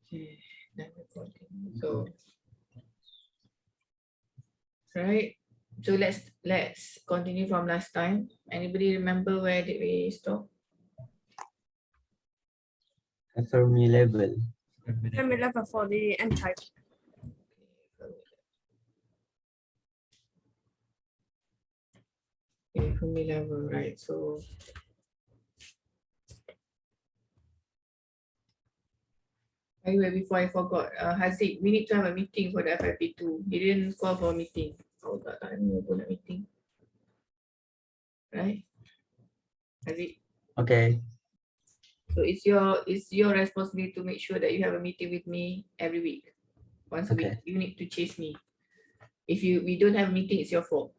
Okay, done recording. So, right. So let's continue from last time. Anybody remember where did we stop? Fermi level. Fermi level for the N-type. Okay, Fermi level, right? So, anyway, before I forgot, Haziq, we need to have a meeting for the FIP2. He didn't call for a meeting. Oh, tak tanya pun nak meeting. Right? Haziq. Okay. So it's your responsibility to make sure that you have a meeting with me every week. Once a week, Okay. you need to chase me. If we don't have a meeting, it's your fault.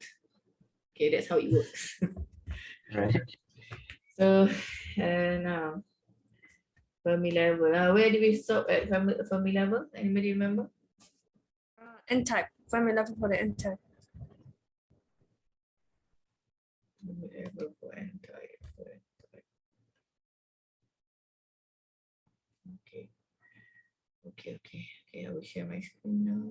Okay, that's how it works. Right. So now Fermi level. Where do we stop at Fermi level? Anybody remember? N-type. Fermi level for the N-type. Fermi level for N-type. Okay. Okay, I will share my screen now.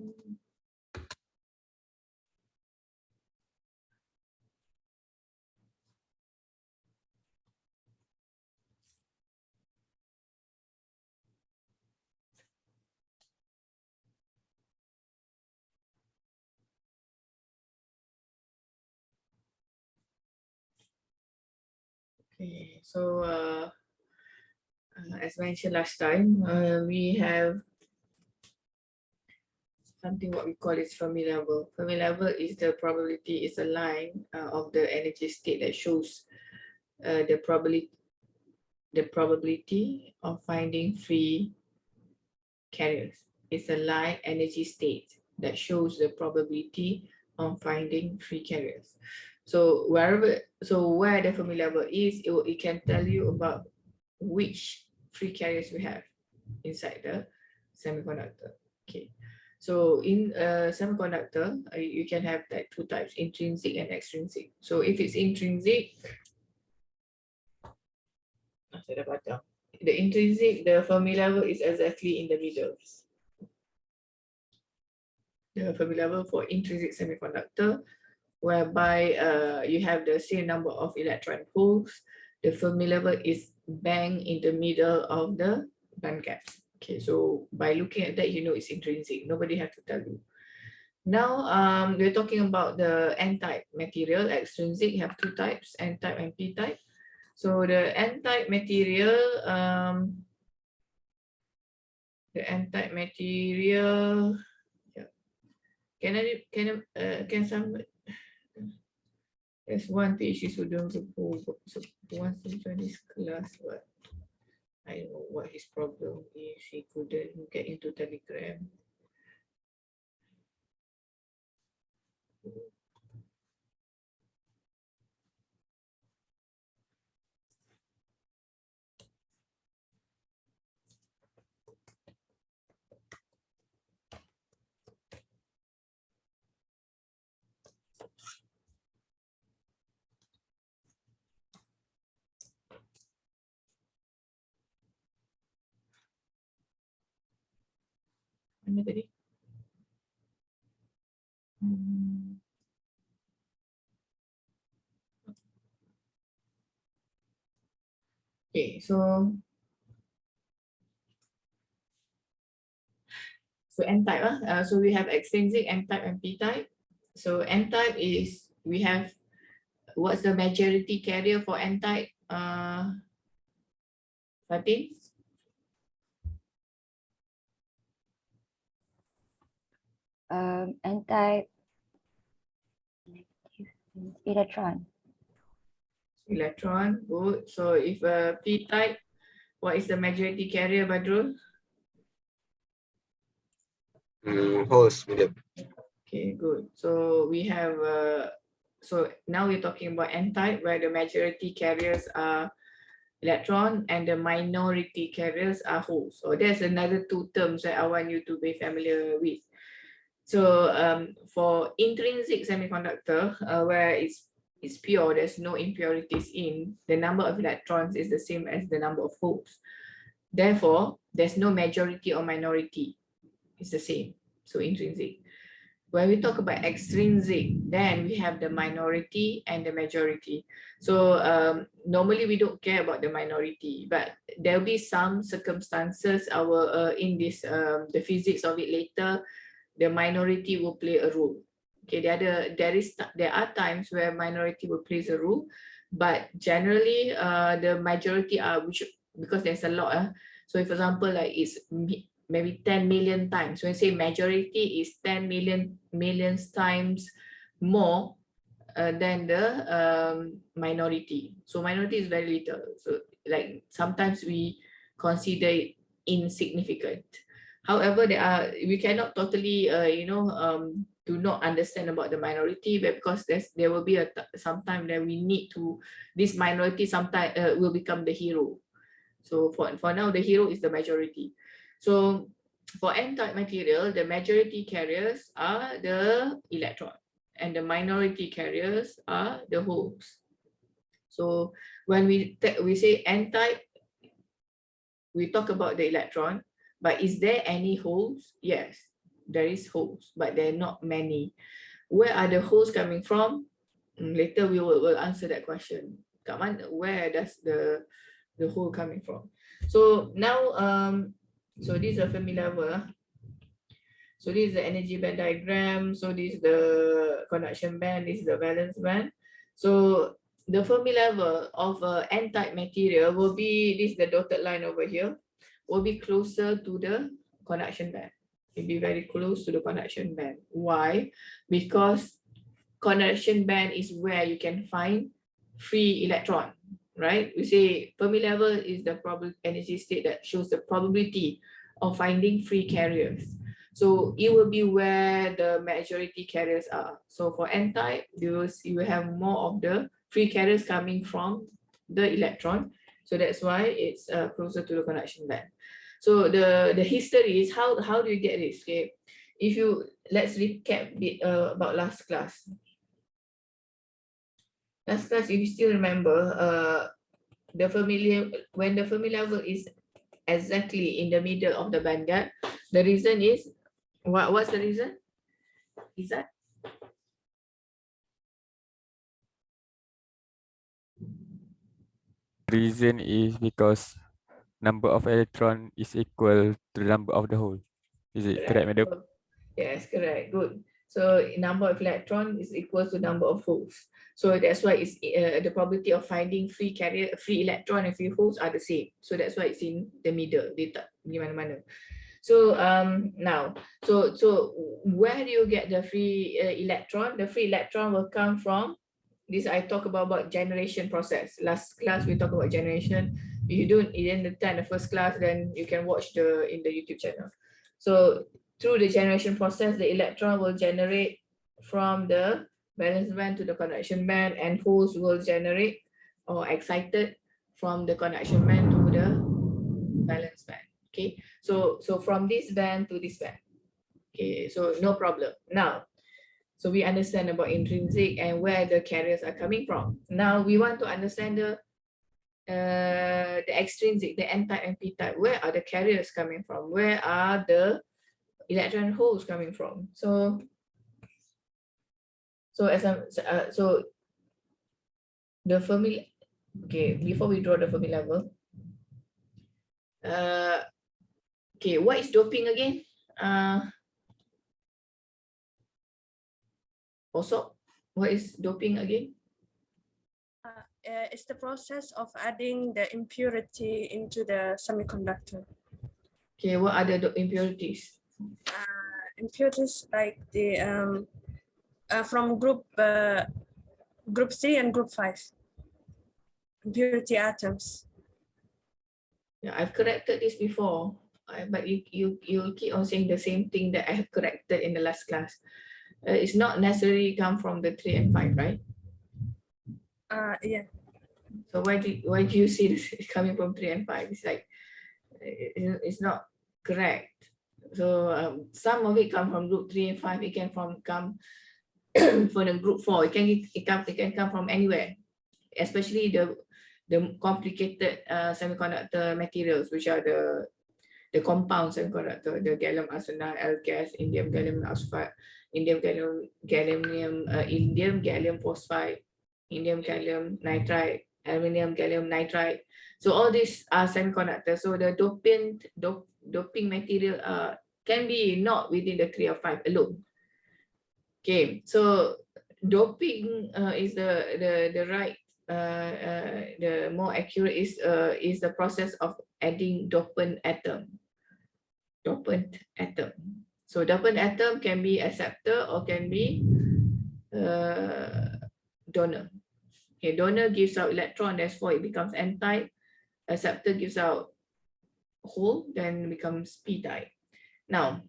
Okay, so as mentioned last time, we have something what we call is Fermi level. Fermi level is the probability, is a line of the energy state that shows the probability of finding free carriers. It's a line energy state that shows the probability of finding free carriers. So where the Fermi level is, it can tell you about which free carriers we have inside the semiconductor. Okay, so in a semiconductor, you can have like two types, intrinsic and extrinsic. So if it's intrinsic, the intrinsic, the Fermi level is exactly in the middle. The Fermi level for intrinsic semiconductor, whereby you have the same number of electron holes. The Fermi level is bang in the middle of the band gap. Okay, so by looking at that, you know it's intrinsic. Nobody have to tell you. Now, we're talking about the N-type material. Extrinsic have two types, N-type and P-type. So the N-type material, can some, there's one teacher student who wants to join this class, but I don't know what his problem is. He couldn't get into Telegram. Mana tadi? Okay, so N-type, so we have extrinsic, N-type and P-type. So N-type is, we have, what's the majority carrier for N-type? Fatin? N-type electron. Electron, good. So if P-type, what is the majority carrier, Badrul? Host medium. Okay, good. So we have, so now we're talking about N-type, where the majority carriers are electron and the minority carriers are holes. So there's another two terms that I want you to be familiar with. So for intrinsic semiconductor, where it's pure, there's no impurities in, the number of electrons is the same as the number of holes. Therefore, there's no majority or minority. It's the same. So intrinsic. When we talk about extrinsic, then we have the minority and the majority. So normally we don't care about the minority, but there'll be some circumstances in this the physics of it later, the minority will play a role. Okay, there are times where minority will play a role, but generally the majority are because there's a lot. So for example, like it's maybe 10 million times. When I say majority is 10 million times more than the minority. So minority is very little. So like sometimes we consider it insignificant. However, we cannot totally do not understand about the minority, but because there will be some time that we need to, this minority sometime will become the hero. So for now, the hero is the majority. So for n-type material, the majority carriers are the electron and the minority carriers are the holes. So when we say n-type, we talk about the electron, but is there any holes? Yes, there is holes, but there are not many. Where are the holes coming from? Later we will answer that question. Where does the hole coming from? So now, so this is a Fermi level. So this is the energy band diagram. So this is the conduction band. This is the valence band. So the Fermi level of n-type material will be, this is the dotted line over here, will be closer to the conduction band. It'll be very close to the conduction band. Why? Because conduction band is where you can find free electron, right? We say Fermi level is the energy state that shows the probability of finding free carriers. So it will be where the majority carriers are. So for n-type, you will have more of the free carriers coming from the electron. So that's why it's closer to the conduction band. So the history is how do you get this? Okay, let's recap a bit about last class. Last class, if you still remember, when the Fermi level is exactly in the middle of the band gap, the reason is, what's the reason? Is that? Reason is because number of electron is equal to the number of the hole. Is it correct, madam? Yes, correct. Good. So number of electron is equal to number of holes. So that's why it's the probability of finding free electron and free holes are the same. So that's why it's in the middle. Di mana-mana. So now, so where do you get the free electron? The free electron will come from this. I talk about generation process. Last class we talk about generation. If you didn't attend the first class, then you can watch in the YouTube channel. So through the generation process, the electron will generate from the valence band to the conduction band, and holes will generate or excited from the conduction band to the valence band. Okay, so from this band to this band. Okay, so no problem. Now, so we understand about intrinsic and where the carriers are coming from. Now we want to understand the extrinsic, the n-type and p-type. Where are the carriers coming from? Where are the electron holes coming from? So the Fermi, okay, before we draw the Fermi level, okay, what is doping again? Also, what is doping again? It's the process of adding the impurity into the semiconductor. Okay, what are the impurities? Impurities like the from group C and group 5. Impurity atoms. Yeah, I've corrected this before, but you keep on saying the same thing that I have corrected in the last class. It's not necessarily come from the 3 and 5, right? Yeah. So why do you see this coming from 3 and 5? It's like it's not correct. So some of it come from group 3 and 5. It can come from the group 4. It can come from anywhere, especially the complicated semiconductor materials, which are the compound semiconductor, the gallium arsenide, L-gas, indium gallium phosphide, indium gallium phosphide, indium gallium nitride, aluminum gallium nitride. So all these are semiconductors. So the doping material can be not within the 3 or 5 alone. Okay, so doping is the right, the more accurate is the process of adding dopant atom. So dopant atom can be acceptor or can be donor. Okay, donor gives out electron, therefore it becomes n-type. Acceptor gives out hole, then becomes p-type. Now,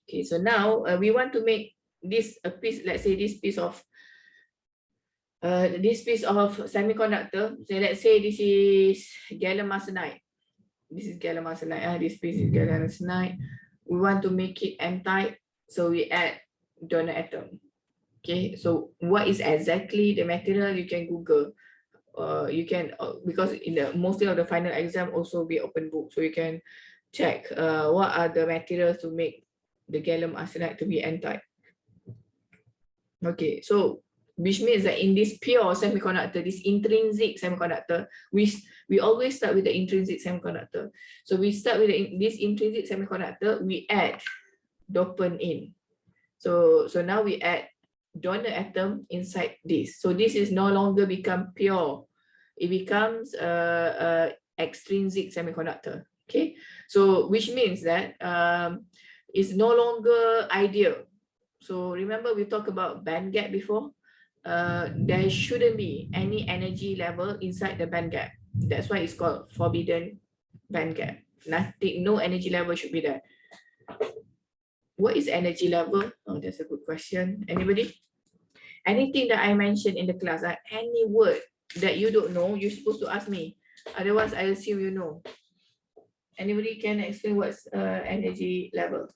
okay, so now we want to make this a piece, let's say this piece of semiconductor. So let's say this is gallium arsenide. This is gallium arsenide. This piece is gallium arsenide. We want to make it n-type, so we add donor atom. Okay, so what is exactly the material? You can Google. You can because in the mostly of the final exam also be open book, so you can check what are the materials to make the gallium arsenide to be n-type. Okay, so which means that in this pure semiconductor, this intrinsic semiconductor, we always start with the intrinsic semiconductor. So we start with this intrinsic semiconductor, we add dopant in. So now we add donor atom inside this. So this is no longer become pure. It becomes extrinsic semiconductor. Okay, so which means that it's no longer ideal. So remember we talked about band gap before. There shouldn't be any energy level inside the band gap. That's why it's called forbidden band gap. Nothing, no energy level should be there. What is energy level? Oh, that's a good question. Anybody? Anything that I mentioned in the class, any word that you don't know, you're supposed to ask me. Otherwise, I assume you know. Anybody can explain what's energy level?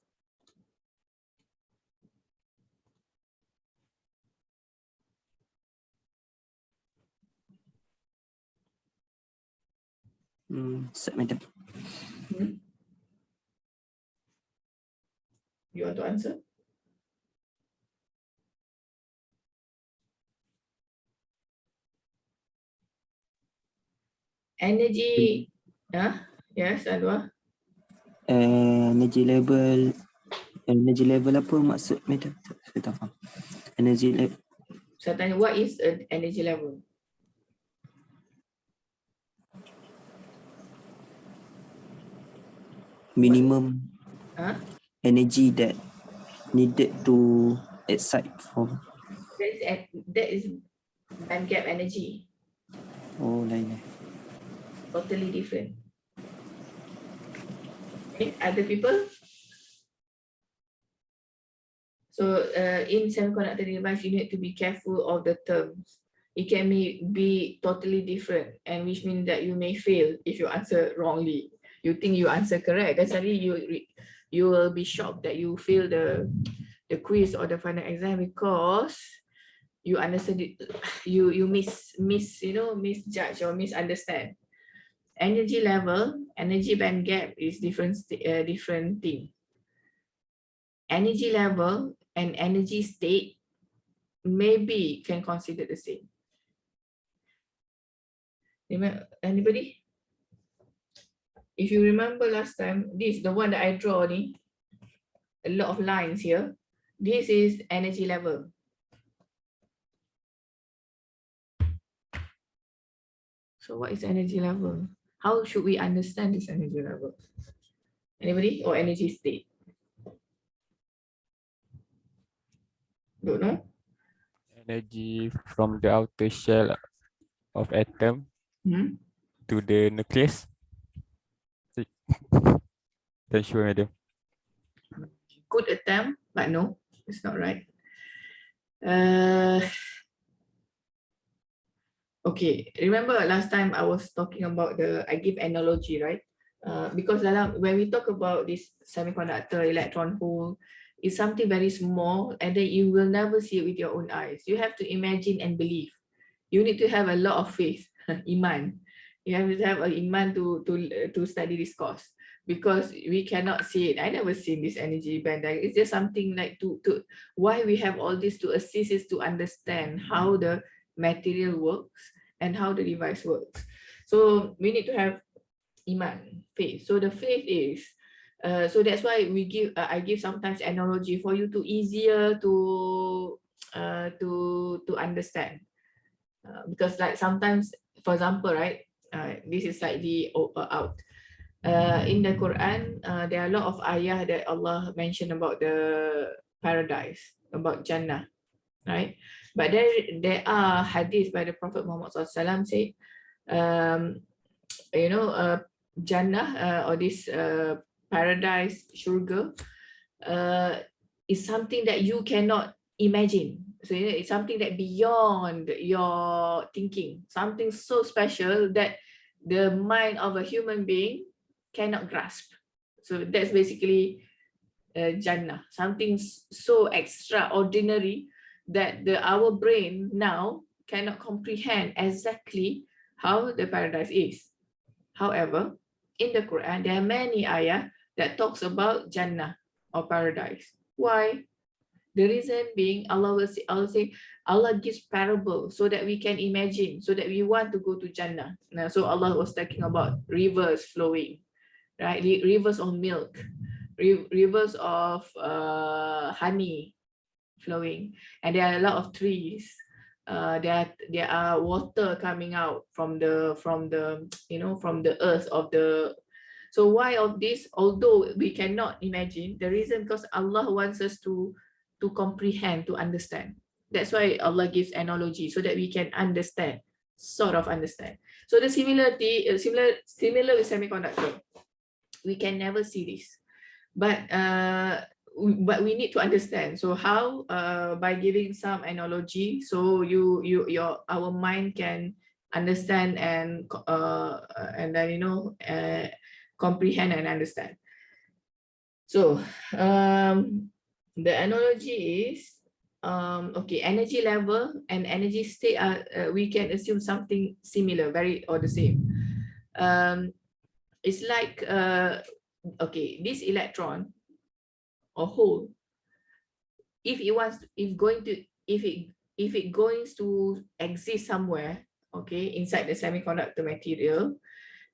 Madam. You want to answer? Energy, yes, Adwa. Energy level apa maksud madam? Saya tak faham. Energy level. Saya tanya, what is an energy level? Minimum Huh? energy that needed to excite from. That is band gap energy. Oh, lain. Totally different. Okay, other people? So in semiconductor device, you need to be careful of the terms. It can be totally different, and which means that you may fail if you answer wrongly. You think you answer correct, then suddenly you will be shocked that you fail the quiz or the final exam because you understand it, you misjudge or misunderstand. Energy level, energy band gap is different thing. Energy level and energy state maybe can consider the same. Anybody? If you remember last time, this the one that I draw a lot of lines here. This is energy level. So what is energy level? How should we understand this energy level? Anybody? Or energy state? Don't know? Energy from the outer shell of atom Hmm? to the nucleus. Thank you, madam. Good attempt, but no, it's not right. Okay, remember last time I was talking about I give analogy, right? Because when we talk about this semiconductor electron hole, it's something very small and then you will never see it with your own eyes. You have to imagine and believe. You need to have a lot of faith. iman. You have to have an iman to study this course, because we cannot see it. I never seen this energy band diagram. It's just something like to why we have all this to assist is to understand how the material works and how the device works. So we need to have iman, faith. So the faith is so that's why we give I give sometimes analogy for you to easier to understand. Because like sometimes, for example, right, this is slightly out. In the Quran, there are a lot of ayah that Allah mentioned about the paradise, about Jannah, right? But there are hadiths by the Prophet Muhammad SAW say, Jannah or this paradise, surga, is something that you cannot imagine. So it's something that beyond your thinking, something so special that the mind of a human being cannot grasp. So that's basically Jannah, something so extraordinary that our brain now cannot comprehend exactly how the paradise is. However, in the Quran, there are many ayah that talks about Jannah or paradise. Why? The reason being, Allah say, Allah gives parable so that we can imagine, so that we want to go to Jannah. Now, so Allah was talking about rivers flowing, right? Rivers of milk, rivers of honey flowing, and there are a lot of trees. There are water coming out from the from the earth of the. So why of this? Although we cannot imagine, the reason because Allah wants us to comprehend, to understand. That's why Allah gives analogy so that we can understand, sort of understand. So the similarity, similar with semiconductor. We can never see this, but we need to understand. So how? By giving some analogy, so our mind can understand and then comprehend and understand. So the analogy is okay, energy level and energy state are we can assume something similar, very or the same. It's like okay, this electron or hole, if it going to exist somewhere, okay, inside the semiconductor material,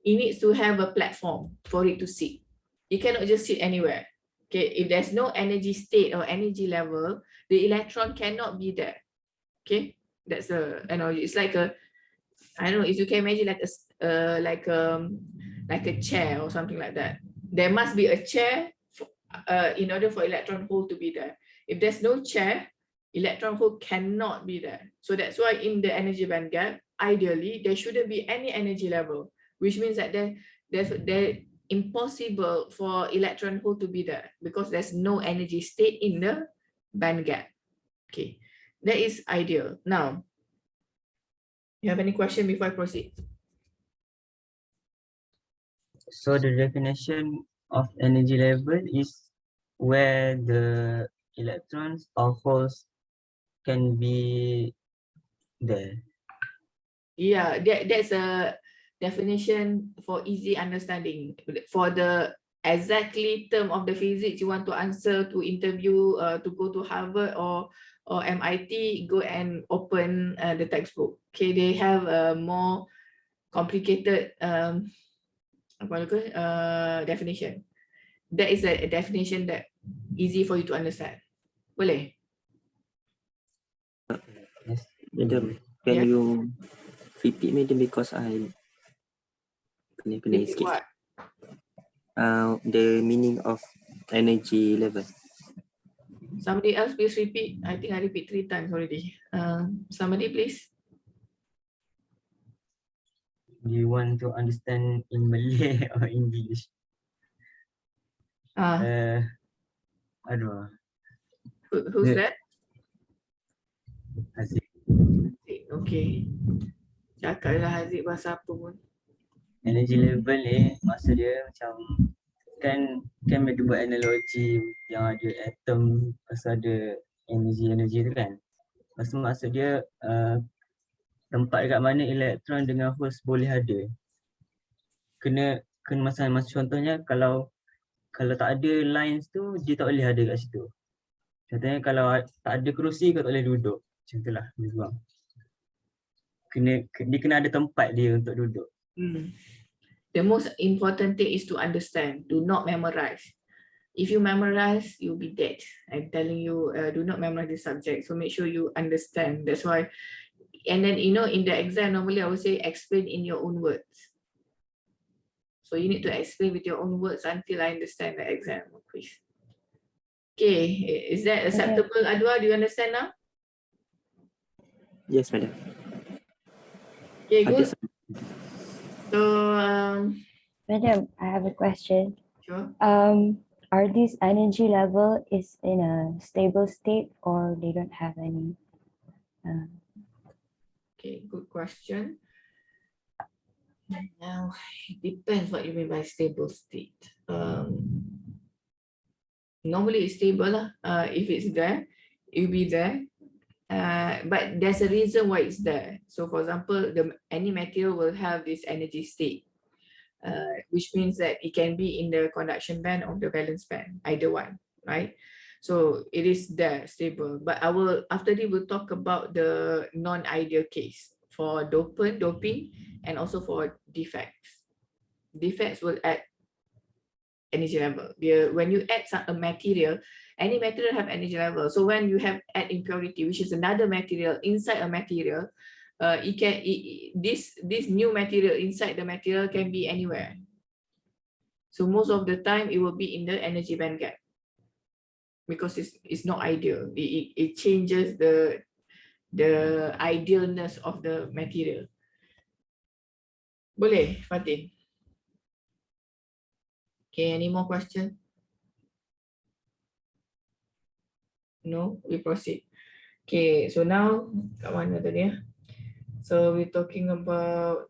it needs to have a platform for it to sit. It cannot just sit anywhere. Okay, if there's no energy state or energy level, the electron cannot be there. Okay, that's a analogy. It's like a, I don't know if you can imagine like a chair or something like that. There must be a chair in order for electron hole to be there. If there's no chair, electron hole cannot be there. So that's why in the energy band gap, ideally there shouldn't be any energy level, which means that there's impossible for electron hole to be there because there's no energy state in the band gap. Okay, that is ideal. Now, you have any question before I proceed? So the definition of energy level is where the electrons or holes can be there. Yeah, that's a definition for easy understanding. For the exactly term of the physics you want to answer to interview, to go to Harvard or MIT, go and open the textbook. Okay, they have a more complicated definition. That is a definition that easy for you to understand. Boleh? Yes. Madam, can Yeah. you repeat, madam, because I pening Repeat sikit. what? The meaning of energy level. Somebody else please repeat. I think I repeat 3 times already. Somebody please. Do you want to understand in Malay or English? Aduh. Who's that? Haziq. Okay. Cakaplah Haziq bahasa apa pun. Energy level ni maksud dia macam kan mereka buat analogi yang ada atom lepas tu ada energy tu kan. Lepas tu maksud dia tempat dekat mana elektron dengan host boleh ada. Kena masa contohnya kalau tak ada lines tu dia tak boleh ada kat situ. Contohnya kalau tak ada kerusi kau tak boleh duduk. Macam itulah lebih kurang. Dia kena ada tempat dia untuk duduk. The most important thing is to understand. Do not memorize. If you memorize, you'll be dead. I'm telling you, do not memorize the subject. So make sure you understand. That's why. And then, you know, in the exam, normally I would say explain in your own words. So you need to explain with your own words until I understand the exam quiz. Okay, is that acceptable, Adwa? Do you understand now? Yes, madam. Okay, good. Ada So, Madam, I have a question. sure. Are these energy level is in a stable state or they don't have any? Okay, good question. Now, it depends what you mean by stable state. Normally it's stable lah. If it's there, it'll be there. But there's a reason why it's there. So for example, any material will have this energy state, which means that it can be in the conduction band or the valence band, either one, right? So it is there, stable. But after this, we'll talk about the non-ideal case for doping, and also for defects. Defects will add energy level. When you add a material, any material have energy level. So when you have add impurity, which is another material inside a material, this new material inside the material can be anywhere. So most of the time it will be in the energy band gap, because it's not ideal. It changes the idealness of the material. Boleh, Fatin? Okay, any more questions? No, we proceed. Okay, so now, kat mana tadi ya? So we're talking about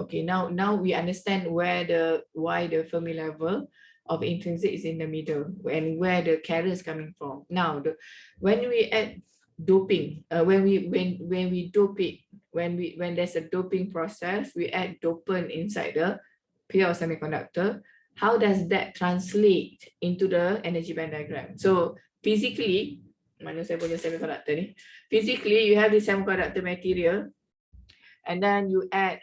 okay, now we understand why the Fermi level of intrinsic is in the middle and where the carrier is coming from. Now, when we add doping, when we dope it, when there's a doping process, we add dopant inside the pair of semiconductor. How does that translate into the energy band diagram? So physically, mana saya punya semiconductor ni? Physically, you have this semiconductor material, and then you add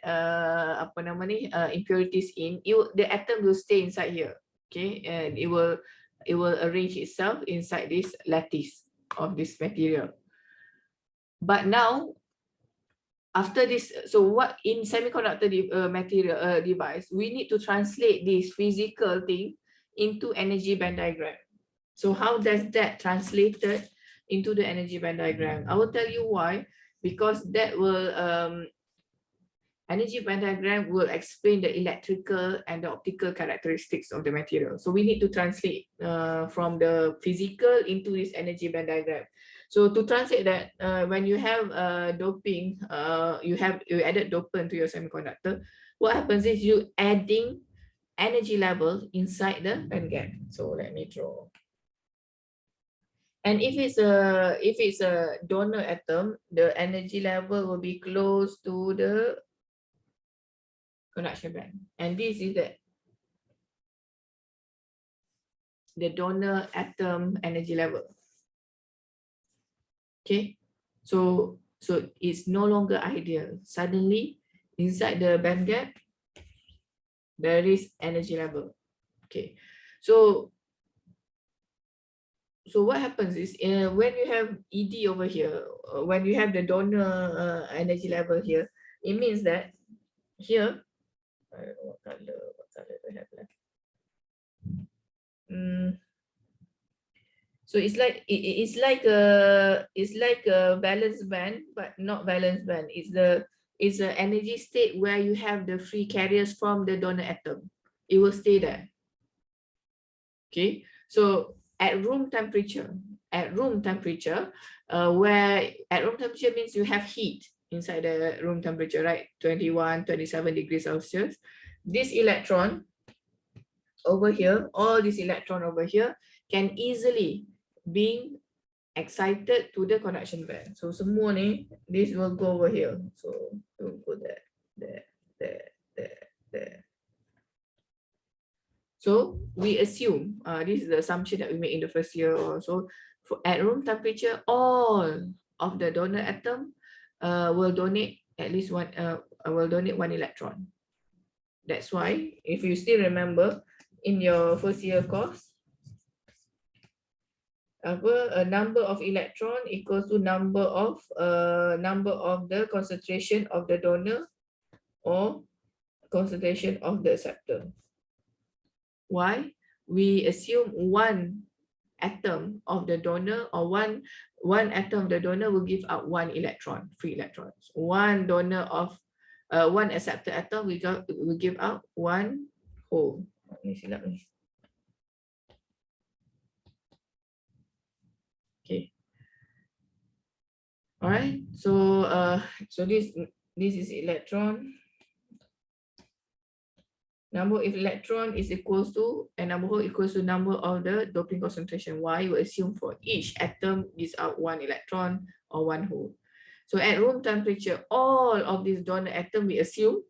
impurities in. The atom will stay inside here, okay, and it will arrange itself inside this lattice of this material. But now, after this, so what in semiconductor material device, we need to translate this physical thing into energy band diagram. So how does that translated into the energy band diagram? I will tell you why. Because that will energy band diagram will explain the electrical and the optical characteristics of the material. So we need to translate from the physical into this energy band diagram. So to translate that, when you have doping, you added dopant to your semiconductor. What happens is you adding energy level inside the band gap. So let me draw. And if it's a donor atom, the energy level will be close to the conduction band. And this is the donor atom energy level. Okay, so it's no longer ideal. Suddenly, inside the band gap, there is energy level. Okay, so what happens is when you have ED over here, when you have the donor energy level here, it means that here, I don't know what color do I have left? So it's like a valence band, but not valence band. It's an energy state where you have the free carriers from the donor atom. It will stay there. Okay, so at room temperature, where at room temperature means you have heat inside the room temperature, right? 21, 27 degrees Celsius. This electron over here, all this electron over here can easily being excited to the conduction band. So semua ni, this will go over here. So we'll go there, there, there, there, there. So we assume, this is the assumption that we made in the first year also, for at room temperature, all of the donor atom will donate at least one, will donate 1 electron. That's why, if you still remember, in your first year course, a number of electron equals to number of the concentration of the donor or concentration of the acceptor. Why? We assume one atom of the donor or one atom of the donor will give out 1 electron, free electrons. One donor of one acceptor atom will give out 1 hole. Ni silap ni. Okay. All right. So so this is electron. Number of electron is equals to, and number hole equals to number of the doping concentration. Y, you assume for each atom gives out 1 electron or 1 hole. So at room temperature, all of these donor atom we assume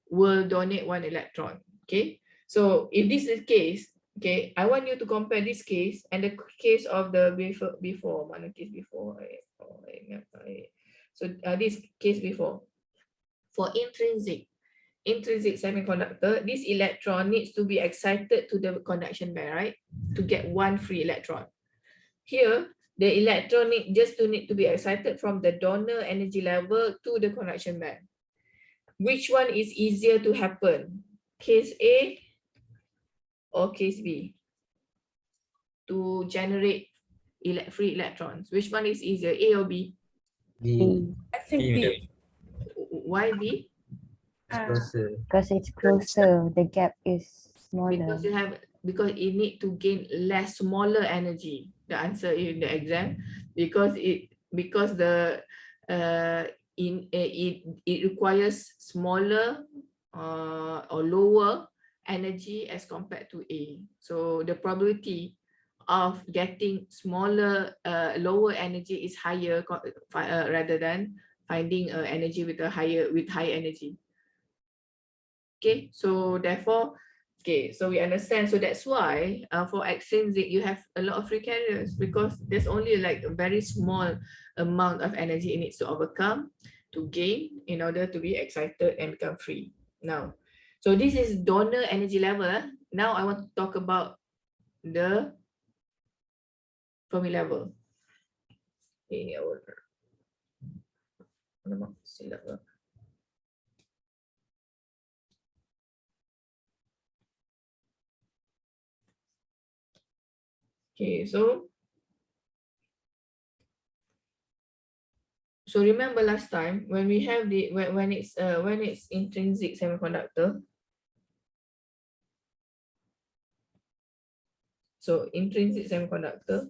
will donate 1 electron. Okay. So if this is the case, okay, I want you to compare this case and the case of the before. Mana case before? So this case before. For intrinsic semiconductor, this electron needs to be excited to the conduction band, right? To get 1 free electron. Here, the electron need to be excited from the donor energy level to the conduction band. Which one is easier to happen? Case A or case B? To generate free electrons. Which one is easier, A or B? B. I think B. Why B? Closer. Because it's closer, the gap is smaller. Because it need to gain smaller energy. The answer in the exam, because it requires smaller or lower energy as compared to A. So the probability of getting smaller, lower energy is higher rather than finding energy with higher energy. Okay, so therefore, okay, so we understand. So that's why for extrinsic you have a lot of free carriers, because there's only like a very small amount of energy it needs to overcome to gain in order to be excited and become free. Now, so this is donor energy level. Now I want to talk about the Fermi level. Okay, okay, so remember last time when we have when it's intrinsic semiconductor. So intrinsic semiconductor,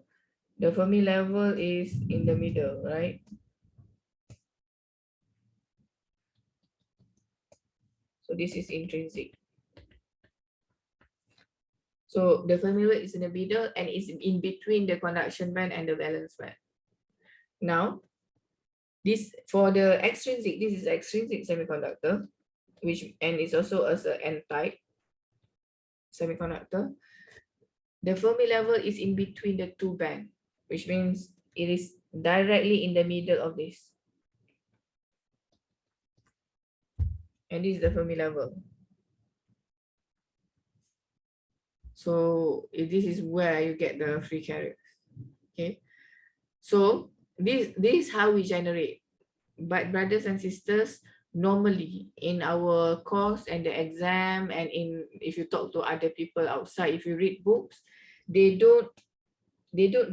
the Fermi level is in the middle, right? So this is intrinsic. So the Fermi level is in the middle and is in between the conduction band and the valence band. Now, this for the extrinsic, this is extrinsic semiconductor, and it's also as an N-type semiconductor. The Fermi level is in between the 2 bands, which means it is directly in the middle of this. And this is the Fermi level. So this is where you get the free carriers. Okay. So this is how we generate. But brothers and sisters, normally in our course and the exam, and if you talk to other people outside, if you read books, they don't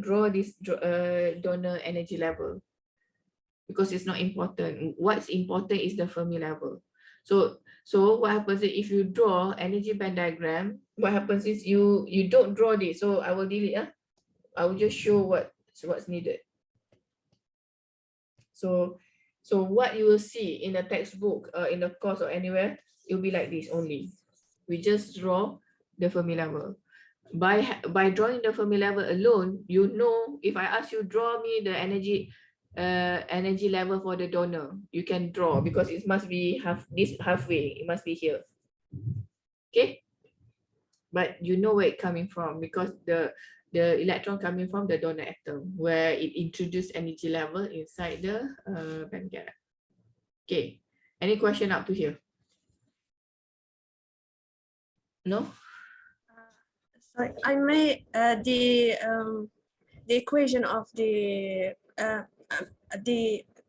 draw this donor energy level because it's not important. What's important is the Fermi level. So what happens is if you draw energy band diagram, what happens is you don't draw this. So I will delete. I will just show what's needed. So what you will see in the textbook, in the course or anywhere, it will be like this only. We just draw the Fermi level. by drawing the Fermi level alone, you know, if I ask you draw me the energy level for the donor, you can draw because it must be halfway, it must be here. Okay, but you know where it's coming from because the electron coming from the donor atom where it introduced energy level inside the band gap. Okay, any question up to here? No? Sorry, I made the equation of the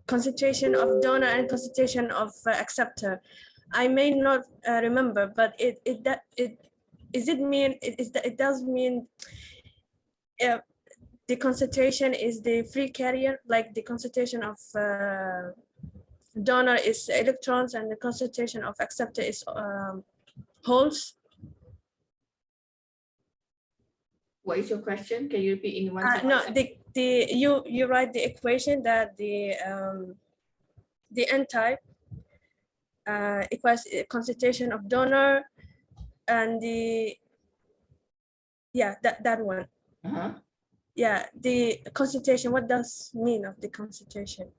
concentration of donor and concentration of acceptor. I may not remember, but it does mean the concentration is the free carrier, like the concentration of donor is electrons and the concentration of acceptor is holes. What is your question? Can you repeat in one No, sentence? you write the equation that the N type equals concentration of donor and the that one. Uh-huh. Yeah, the concentration. What does mean of the concentration?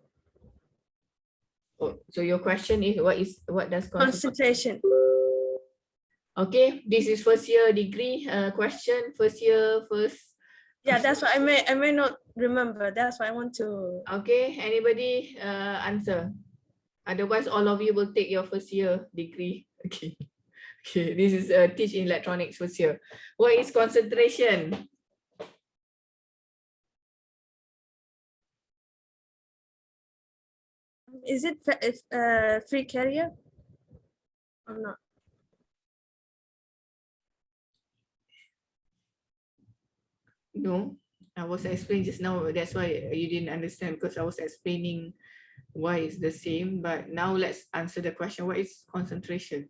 Oh, so your question is what does Concentration. Okay, this is first year degree question, first year. Yeah, that's what I may not remember. That's why I want to. Okay, anybody answer? Otherwise, all of you will take your first year degree. Okay. Okay, this is teach in electronics first year. What is concentration? Is it free carrier or not? No, I was explaining just now. That's why you didn't understand because I was explaining why it's the same. But now let's answer the question. What is concentration?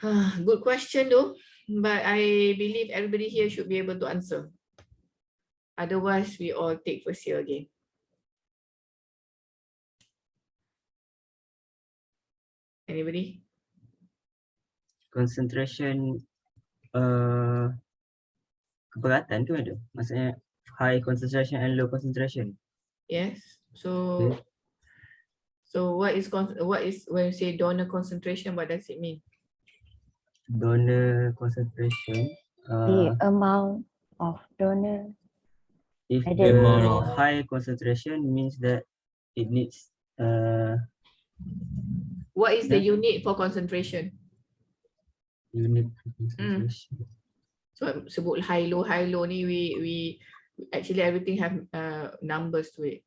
Good question though, but I believe everybody here should be able to answer. Otherwise, we all take first year again. Anybody? Concentration keberatan tu ada. Maksudnya high concentration and low concentration. Yes. So, Okay. so what is when you say donor concentration? What does it mean? Donor concentration. The amount of donor. If I the don't know. high concentration means that it needs What is the unit for concentration? unit concentration. So sebut high low ni we actually everything have numbers to it.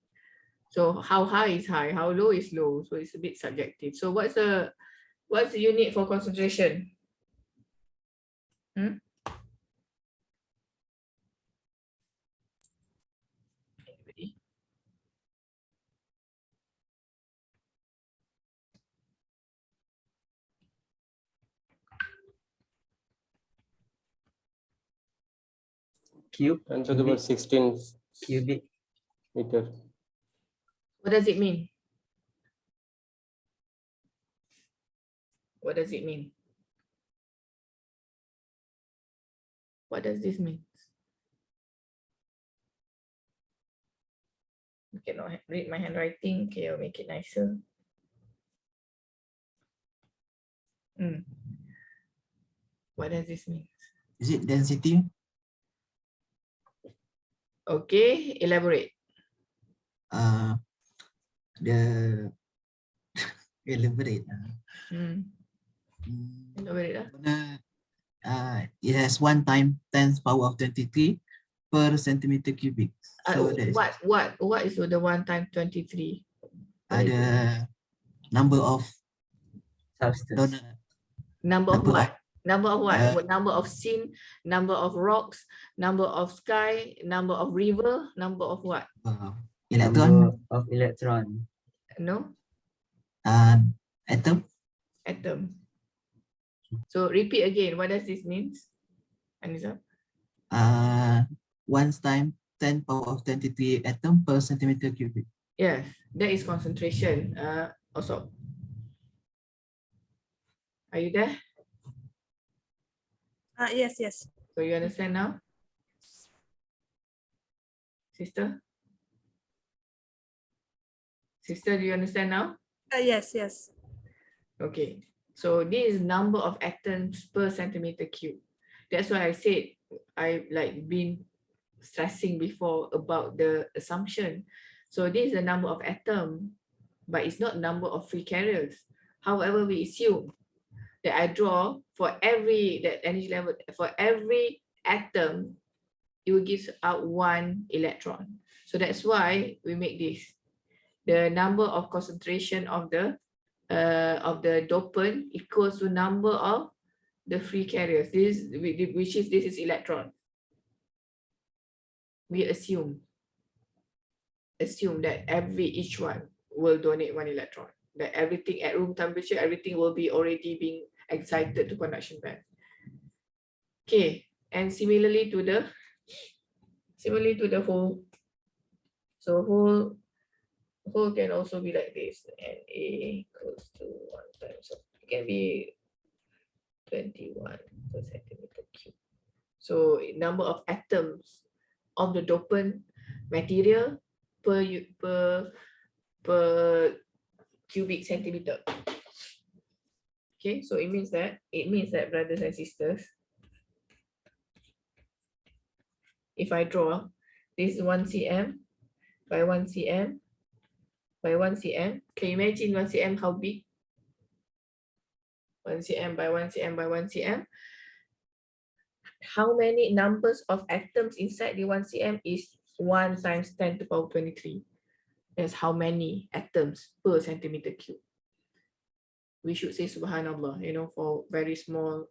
So how high is high, how low is low. So it's a bit subjective. So what's the unit for concentration? Anybody? Cube. 10 to the power 16 Cubic. meter. What does it mean? What does it mean? What does this mean? You cannot read my handwriting. Okay, I'll make it nicer. What does this mean? Is it density? Okay, elaborate. The elaborate. Elaborate lah. It has 1 times 10 power of 23 per centimeter cubic. So that is What is the 1 times 23? the number of Substance. donor. Number of what? Number of what? Uh, Number of scene, number of rocks, number of sky, number of river, number of what? Electron. Number of electron. No? Atom. Atom. So repeat again. What does this mean? Anissa? 1 times 10 power of 23 atom per centimeter cubic. Yes, that is concentration. Also. Are you there? Yes, yes. So you understand now? Sister? Sister, do you understand now? Yes, yes. Okay. So this is number of atoms per centimeter cube. That's why I said I like been stressing before about the assumption. So this is the number of atom, but it's not number of free carriers. However, we assume that I draw for every that energy level for every atom, it will give out one electron. So that's why we make this. The number of concentration of the dopant equals to number of the free carriers. This is electron. We assume that each one will donate one electron. That everything at room temperature, everything will be already being excited to conduction band. Okay, and similarly to the hole. So hole can also be like this, and A equals to 1 times. So it can be 21 per centimeter cube. So number of atoms of the dopant material per cubic centimeter. Okay, so it means that brothers and sisters, if I draw this 1 cm by 1 cm by 1 cm, can you imagine 1 cm how big? 1 cm by 1 cm by 1 cm. How many numbers of atoms inside the 1 cm is 1 times 10 to the power 23. That's how many atoms per centimeter cube. We should say subhanallah, for very small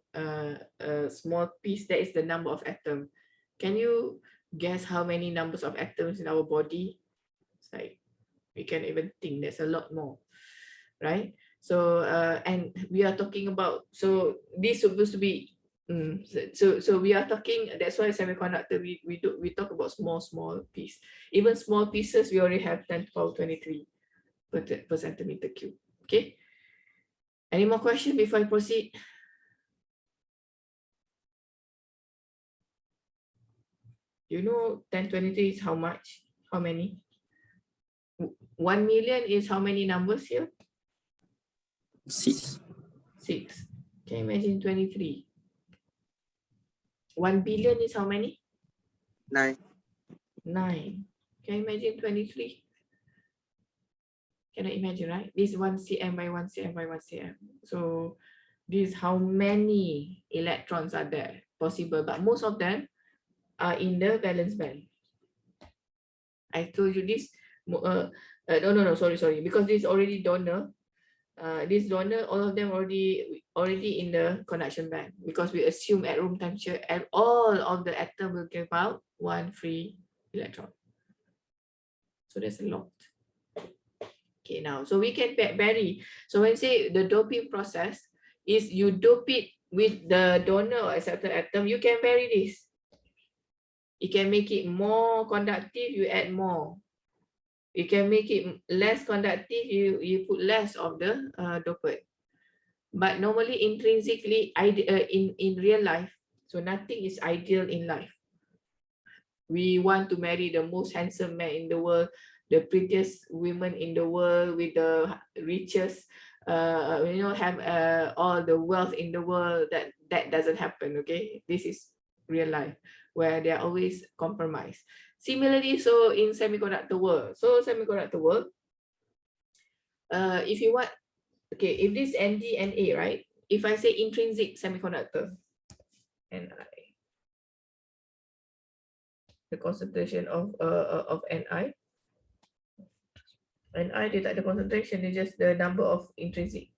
small piece, that is the number of atom. Can you guess how many numbers of atoms in our body? It's like we can even think there's a lot more, right? So and we are talking about, so this supposed to be so we are talking, that's why semiconductor we talk about small piece. Even small pieces we already have 10 to the power 23 per centimeter cube. Okay, any more questions before I proceed? You know 1023 is how much? How many? 1 million is how many numbers here? 6. 6. Can you imagine 23? 1 billion is how many? 9. 9. Can you imagine 23? Cannot imagine, right? This 1 cm by 1 cm by 1 cm. So this is how many electrons are there possible, but most of them are in the valence band. I told you this. No, sorry, because this already donor. This donor, all of them already in the conduction band, because we assume at room temperature and all of the atom will give out one free electron. So that's a lot. Okay, now so we can vary. So when you say the doping process is you dope it with the donor or acceptor atom, you can vary this. You can make it more conductive, you add more. You can make it less conductive, you put less of the dopant. But normally intrinsically in real life, so nothing is ideal in life. We want to marry the most handsome man in the world, the prettiest women in the world, with the richest, have all the wealth in the world. That doesn't happen. Okay, this is real life where they are always compromised. Similarly, so in semiconductor world, if you want, okay, if this ND and A, right? If I say intrinsic semiconductor, Ni, the concentration of Ni, dia tak ada concentration, dia just the number of intrinsic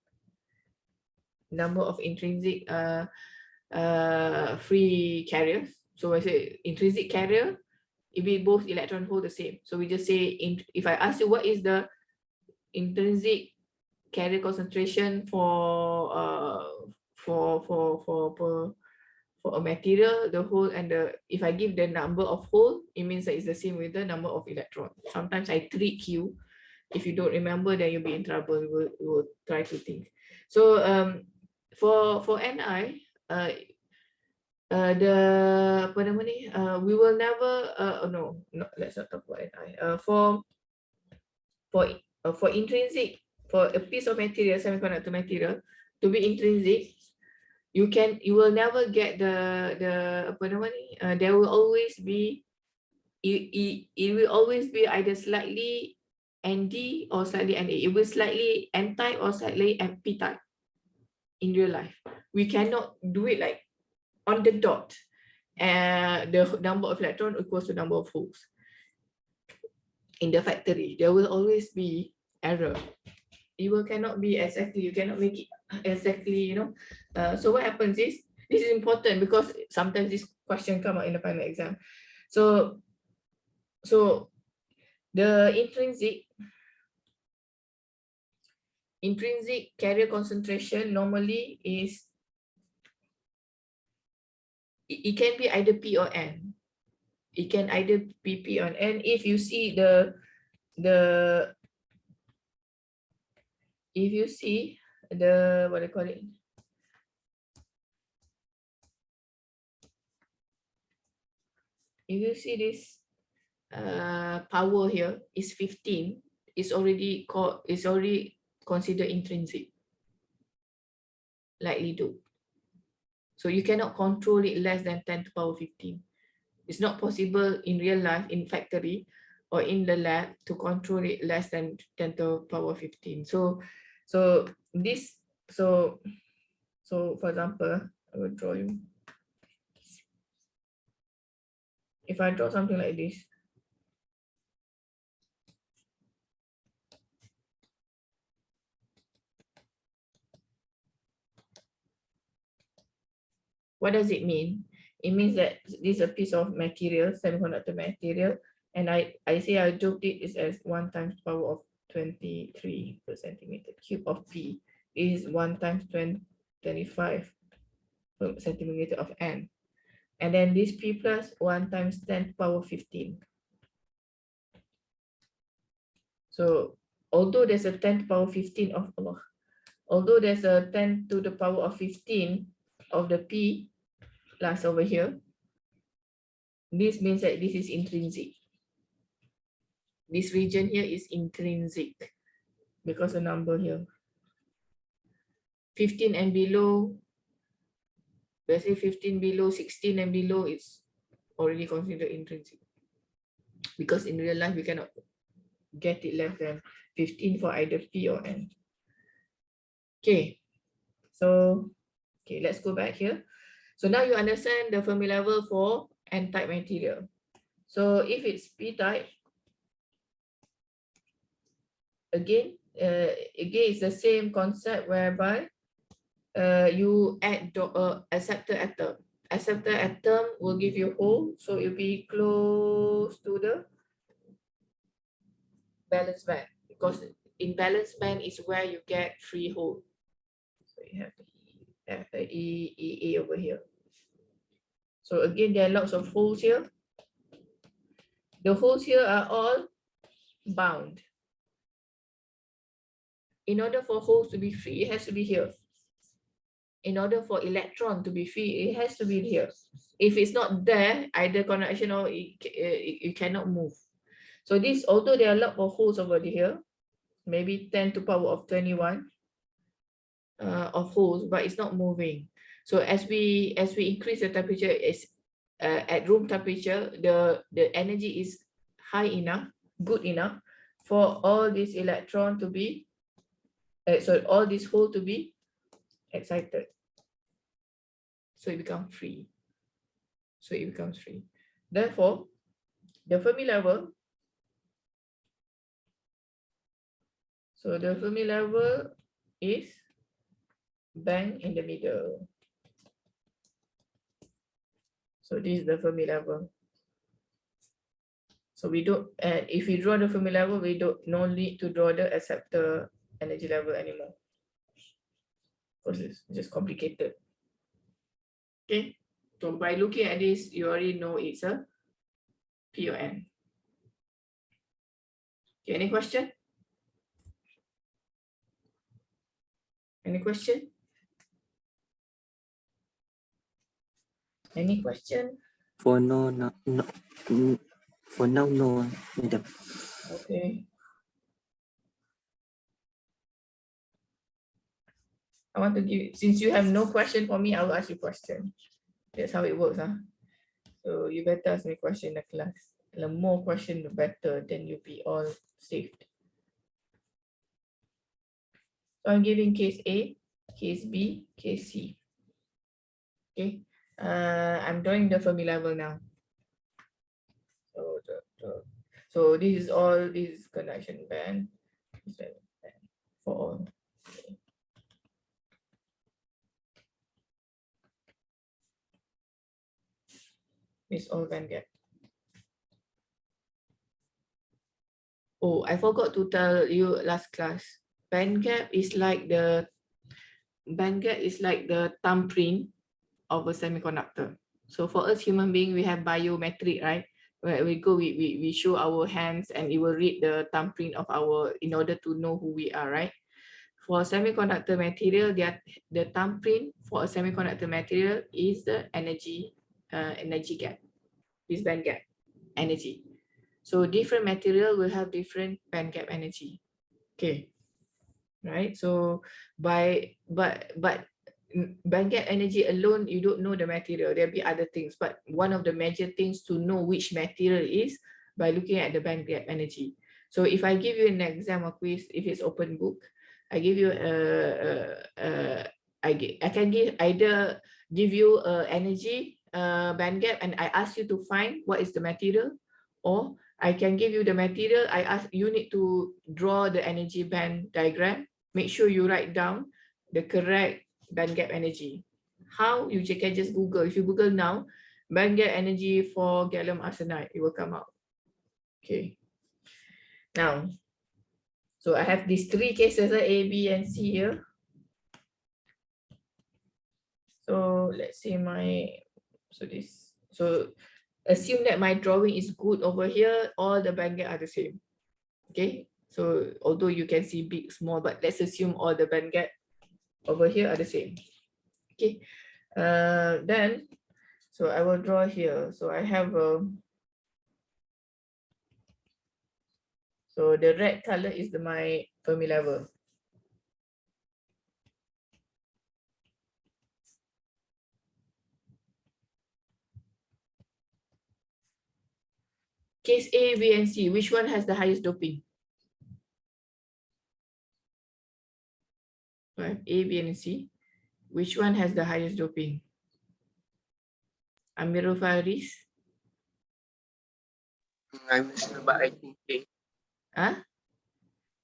free carriers. So I say intrinsic carrier, if we both electron hold the same. So we just say, if I ask you what is the intrinsic carrier concentration for a material, the hole and if I give the number of hole, it means that it's the same with the number of electrons. Sometimes I trick you. If you don't remember, then you'll be in trouble. We will try to think. So for Ni, the apa nama ni? We will never. Oh no, let's not talk about NI. For intrinsic, for a piece of material, semiconductor material, to be intrinsic, you will never get the apa nama ni? There will always be it will always be either slightly ND or slightly NA. It will slightly N type or slightly P type in real life. We cannot do it like on the dot. The number of electrons equals to number of holes. In the factory, there will always be error. It will cannot be exactly, you cannot make it exactly, you know. So what happens is, this is important because sometimes this question come out in the final exam. So the intrinsic carrier concentration normally is, it can be either P or N. It can either be P or N. If you see if you see the what do you call it? If you see this power here is 15, it's already considered intrinsic. Likely do. So you cannot control it less than 10 to the power 15. It's not possible in real life, in factory or in the lab, to control it less than 10 to the power 15. So for example, I will draw you. If I draw something like this, what does it mean? It means that this is a piece of material, semiconductor material, and I say I joked it is as 1 times power of 23 per centimeter cube of P is 1 times 25 per centimeter of N. And then this P plus 1 times 10 to the power 15. So although there's a 10 to the power 15 of Allah, although there's a 10 to the power of 15 of the P plus over here, this means that this is intrinsic. This region here is intrinsic because the number here. 15 and below, let's say 15 below, 16 and below is already considered intrinsic. Because in real life, we cannot get it less than 15 for either P or N. Okay, so let's go back here. So now you understand the Fermi level for N-type material. So if it's P-type, again it's the same concept whereby you add acceptor atom. Acceptor atom will give you hole, so it will be close to the valence band, because in valence band is where you get free hole. So you have the E over here. So again, there are lots of holes here. The holes here are all bound. In order for holes to be free, it has to be here. In order for electron to be free, it has to be here. If it's not there, either conduction or you cannot move. So this, although there are a lot of holes over here, maybe 10 to the power of 21 of holes, but it's not moving. So as we increase the temperature, is at room temperature, the energy is high enough, good enough for all these electron to be, all these hole to be excited. So it becomes free. Therefore, the Fermi level. So the Fermi level is bang in the middle. So this is the Fermi level. So we don't, and if we draw the Fermi level, we no need to draw the acceptor energy level anymore, because it's just complicated. Okay, so by looking at this, you already know it's a P or N. Okay, any question? Any question? Any question? For no, for now, no, madam. Okay. I want to give, since you have no question for me, I will ask you question. That's how it works, huh? So you better ask me question in the class. The more question, the better. Then you'll be all saved. So I'm giving case A, case B, case C. Okay. I'm drawing the Fermi level now. So this is all, this is conduction band. For all. Okay. It's all band gap. Oh, I forgot to tell you last class. Band gap is like the thumbprint of a semiconductor. So for us human being, we have biometric, right? Where we go, we show our hands and it will read the thumbprint of our, in order to know who we are, right? For semiconductor material, the thumbprint for a semiconductor material is the energy gap, this band gap energy. So different material will have different band gap energy. Okay, right? So but band gap energy alone, you don't know the material. There'll be other things, but one of the major things to know which material is by looking at the band gap energy. So if I give you an exam or quiz, if it's open book, I give you I can either give you energy band gap and I ask you to find what is the material, or I can give you the material. I ask you need to draw the energy band diagram. Make sure you write down the correct band gap energy. How? You can just Google. If you Google now, band gap energy for gallium arsenide, it will come out. Okay. Now, so I have these three cases, A, B, and C here. So let's say so assume that my drawing is good over here, all the band gap are the same. Okay. So although you can see big, small, but let's assume all the band gap over here are the same. Okay. Then, so I will draw here. So I have so the red color is my Fermi level. Case A, B, and C, which one has the highest doping? I have A, B, and C. Which one has the highest doping? Amirul Faris? I'm not sure, but I think A. Huh?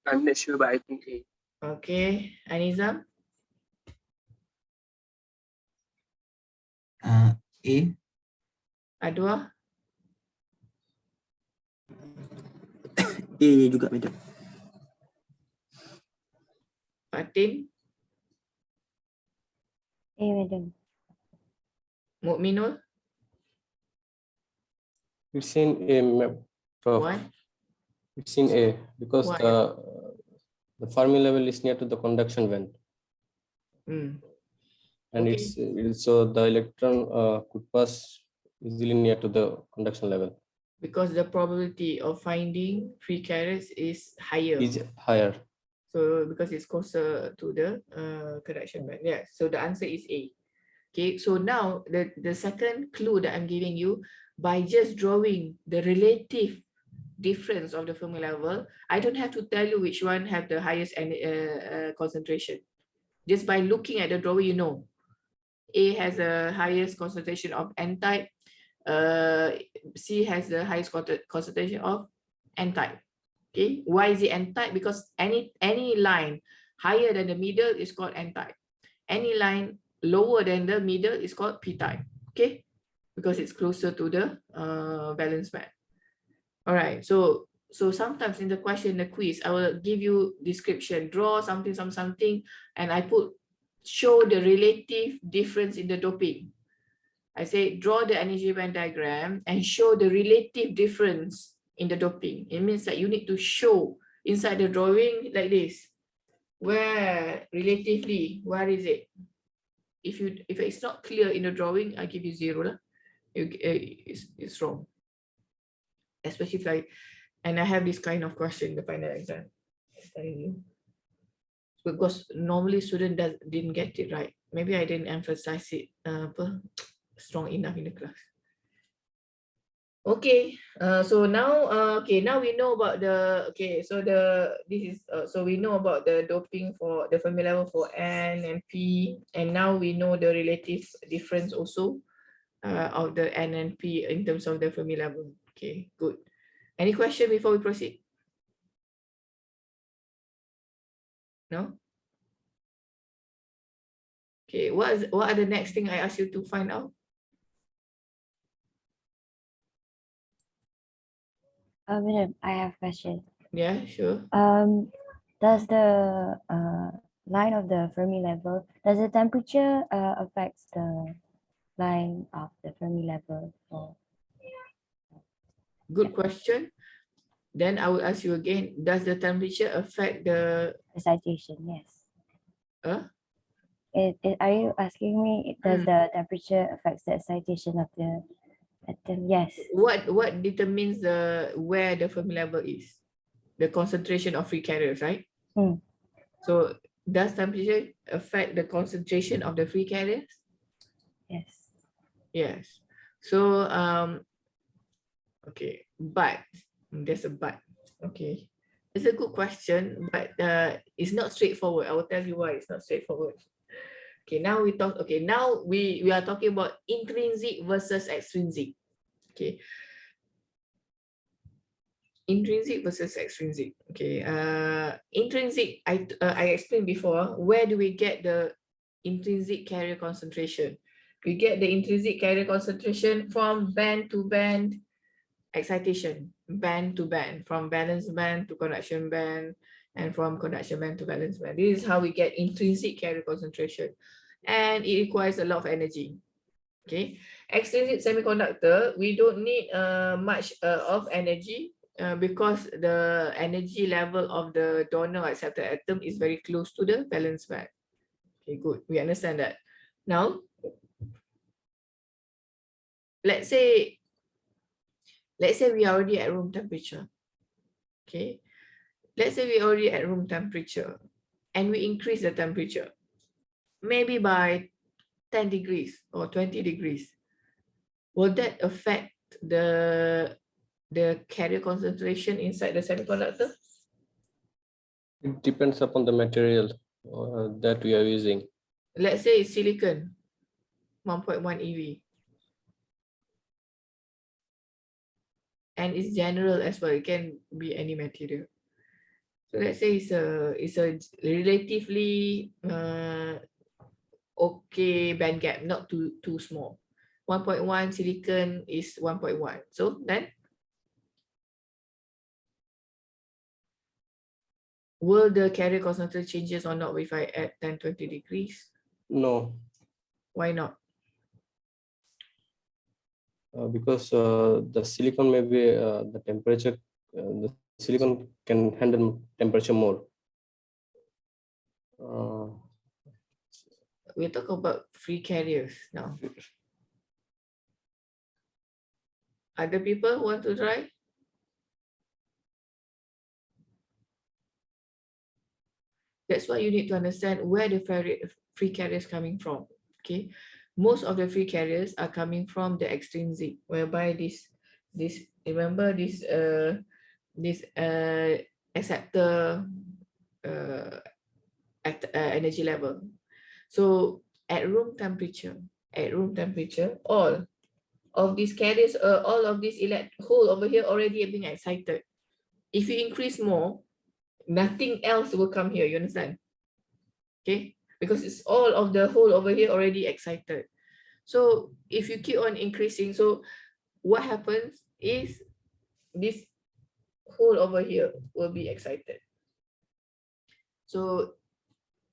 I'm not sure, but I think A. Okay. Anizam? A. Adwa? A juga, madam. Fatin? A, madam. Mukminul? It's in A, Prof. Why? It's in A because Why? the Fermi level is near to the conduction band, Hmm. and Okay. it's so the electron could pass easily near to the conduction level. Because the probability of finding free carriers is higher. Is higher. So because it's closer to the conduction band. Yeah. So the answer is A. Okay. So now the second clue that I'm giving you, by just drawing the relative difference of the Fermi level, I don't have to tell you which one have the highest concentration. Just by looking at the drawing, you know, A has the highest concentration of N-type, C has the highest concentration of N-type. Okay, why is it N-type? Because any line higher than the middle is called N-type. Any line lower than the middle is called P-type. Okay, because it's closer to the valence band. All right, so sometimes in the question, the quiz, I will give you description, draw something, and I show the relative difference in the doping. I say draw the energy band diagram and show the relative difference in the doping. It means that you need to show inside the drawing like this. Where relatively, where is it? if it's not clear in the drawing, I give you 0 lah. It's wrong. Especially if I have this kind of question in the final exam. Just telling you. Because normally student didn't get it right. Maybe I didn't emphasize it strong enough in the class. Okay, so now now we know about so we know about the doping for the Fermi level for N and P, and now we know the relative difference also of the N and P in terms of the Fermi level. Okay, good. Any question before we proceed? No? Okay, what are the next thing I ask you to find out? Madam, I have a question. Yeah, sure. Does the line of the Fermi level, does the temperature affects the line of the Fermi level? Or Good question. Then I will ask you again, does the temperature affect the excitation? Yes. uh, Are you asking me, does the temperature affects the excitation of the atom? Yes. what determines where the Fermi level is? The concentration of free carriers, right? So does temperature affect the concentration of the free carriers? Yes. Yes. So okay, but there's a but. Okay, it's a good question, but it's not straightforward. I will tell you why it's not straightforward. Okay, now we talk. Okay, now we are talking about intrinsic versus extrinsic. Okay, intrinsic versus extrinsic. Okay, intrinsic. I explained before. Where do we get the intrinsic carrier concentration? We get the intrinsic carrier concentration from band to band excitation, band to band, from valence band to conduction band, and from conduction band to valence band. This is how we get intrinsic carrier concentration, and it requires a lot of energy. Okay, extrinsic semiconductor, we don't need much of energy because the energy level of the donor acceptor atom is very close to the valence band. Okay, good, we understand that. Now, let's say we are already at room temperature. Okay, let's say we are already at room temperature and we increase the temperature, maybe by 10 degrees or 20 degrees. Will that affect the carrier concentration inside the semiconductor? It depends upon the material that we are using. Let's say it's silicon, 1.1 EV. And it's general as well, it can be any material. So let's say it's a relatively okay band gap, not too small. 1.1 silicon is 1.1. So then will the carrier concentration changes or not if I add 10-20 degrees? No. Why not? Because the silicon may be the temperature, the silicon can handle temperature more. We talk about free carriers now. Other people want to try? That's why you need to understand where the free carriers coming from. Okay, most of the free carriers are coming from the extrinsic, whereby this remember this acceptor energy level. So at room temperature, all of these carriers, all of these hole over here already being excited. If you increase more, nothing else will come here, you understand? Okay, because it's all of the hole over here already excited. So if you keep on increasing, so what happens is this hole over here will be excited. So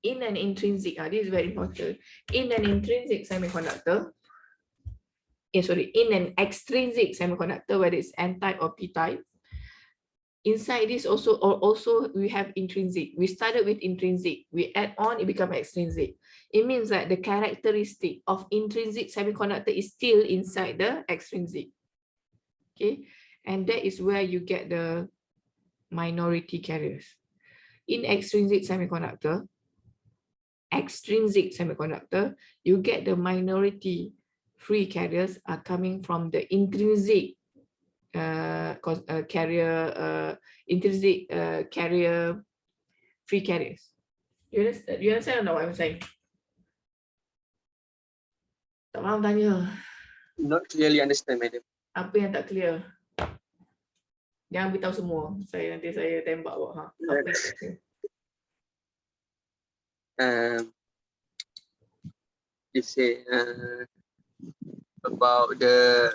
in an intrinsic, this is very important, in an intrinsic semiconductor, in an extrinsic semiconductor, whether it's N-type or P-type, Inside this also we have intrinsic. We started with intrinsic. We add on, it becomes extrinsic. It means that the characteristic of intrinsic semiconductor is still inside the extrinsic. Okay, and that is where you get the minority carriers. In extrinsic semiconductor, you get the minority free carriers are coming from the intrinsic carrier free carriers. You understand or not what I'm saying? Tak faham tanya. Not clearly understand, madam. Apa yang tak clear? Jangan beritahu semua. Nanti saya tembak awak. Ha? Apa yang tak clear? You say about the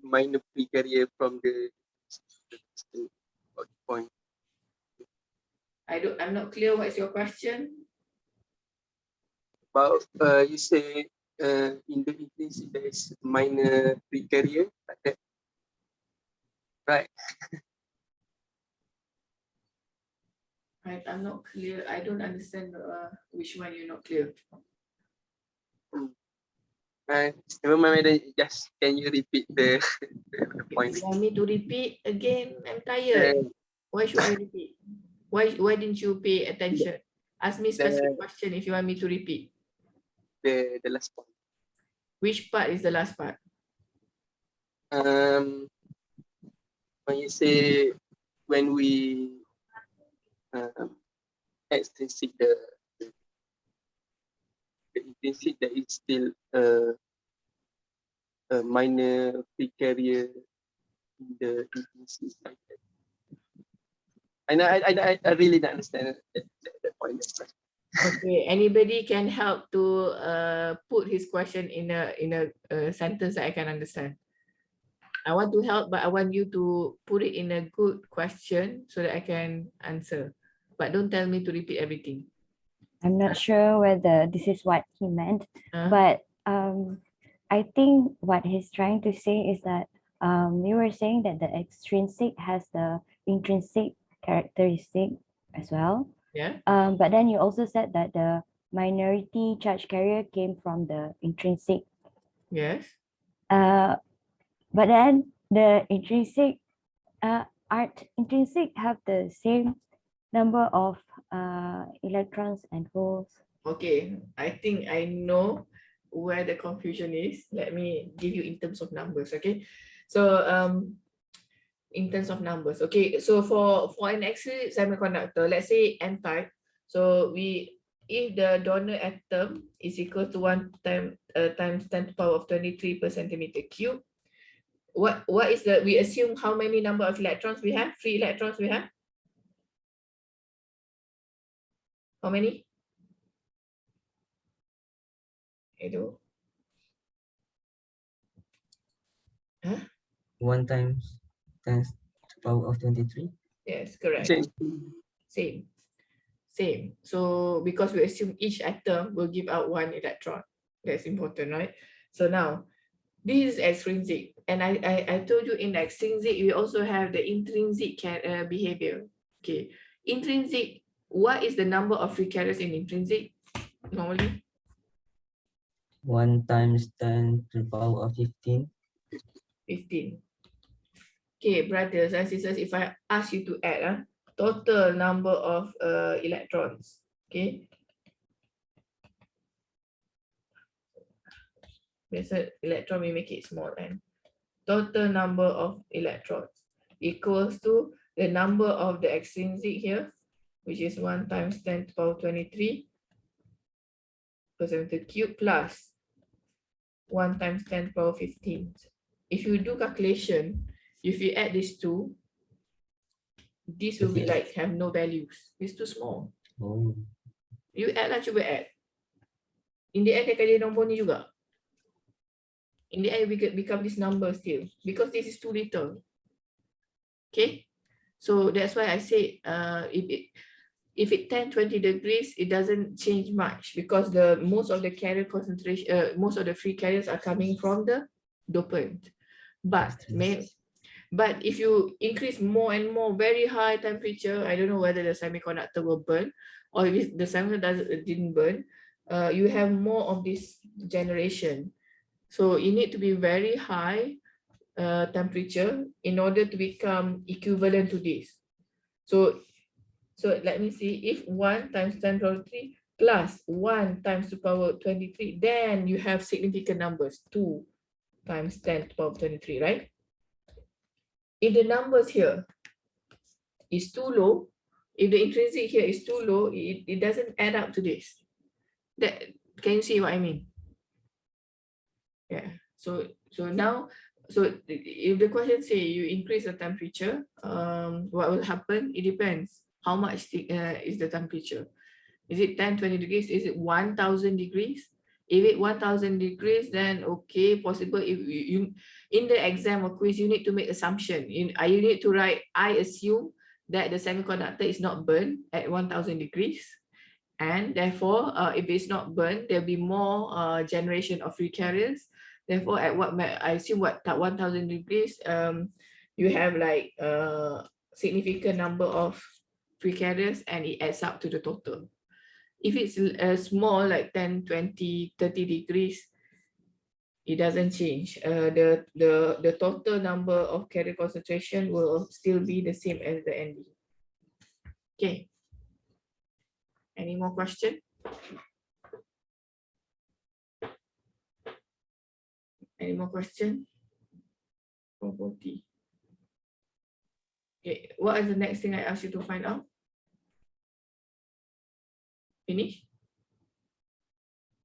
minor free carrier from the point. I'm not clear what's your question. About you say in the intrinsic there is minor free carrier like that, right? I'm not clear. I don't understand which one you're not clear. Never mind, madam. Just can you repeat the point? You want me to repeat again? I'm tired. Why should I repeat? Why didn't you pay attention? Ask me specific question if you want me to repeat. The last point. Which part is the last part? When you say when we extrinsic the intrinsic, there is still a minor free carrier in the intrinsic side. And I really don't understand that point. Okay, anybody can help to put his question in a sentence that I can understand. I want to help, but I want you to put it in a good question so that I can answer. But don't tell me to repeat everything. I'm not sure whether this is what he meant, but I think what he's trying to say is that you were saying that the extrinsic has the intrinsic characteristic as well. Yeah. But then you also said that the minority charge carrier came from the intrinsic. Yes. But then the intrinsic have the same number of electrons and holes. Okay, I think I know where the confusion is. Let me give you in terms of numbers. Okay, so in terms of numbers. Okay, so for an extrinsic semiconductor, let's say n type. So if the donor atom is equal to 1 times 10 to the power of 23 per centimeter cube, what is the, we assume how many number of electrons we have? Free electrons we have? How many? Edo? Huh? 1 times 10 to the power of 23. Yes, correct. Same. So because we assume each atom will give out 1 electron. That's important, right? So now, this is extrinsic. And I told you in extrinsic, we also have the intrinsic behavior. Okay. Intrinsic, what is the number of free carriers in intrinsic normally? 1 times 10 to the power of 15. 15. Okay, brothers and sisters, if I ask you to add total number of electrons, okay? There's an electron, we make it small, and total number of electrons equals to the number of the extrinsic here, which is 1 times 10 to the power 23 per centimeter cube plus 1 times 10 to the power 15. If you do calculation, if you add these two, this will be like have no values. It's too small. Oh. You add lah, cuba add. In the end, dia akan jadi nombor ni juga. In the end, we become this number still because this is too little. Okay, so that's why I say if it 10-20 degrees, it doesn't change much because most of the carrier concentration, most of the free carriers are coming from the dopant. But But if you increase more and more very high temperature, I don't know whether the semiconductor will burn or if the semiconductor didn't burn, you have more of this generation. So it need to be very high temperature in order to become equivalent to this. So let me see, if 1 times 10 to the power 3 plus 1 times 2 power 23, then you have significant numbers, 2 times 10 to the power 23, right? If the numbers here is too low, if the intrinsic here is too low, it doesn't add up to this. That, can you see what I mean? Yeah. So now, so if the question say you increase the temperature, what will happen? It depends. How much is the temperature? Is it 10, 20 degrees? Is it 1000 degrees? If it 1000 degrees, then okay, possible. If you in the exam or quiz, you need to make assumption. You need to write, I assume that the semiconductor is not burned at 1000 degrees. And therefore, if it's not burned, there'll be more generation of free carriers. Therefore, at what I assume what 1000 degrees, you have like a significant number of free carriers and it adds up to the total. If it's small, like 10, 20, 30 degrees, it doesn't change. The total number of carrier concentration will still be the same as the ND. Okay. Any more question? Any more question? 440. Okay, what is the next thing I asked you to find out? Finish?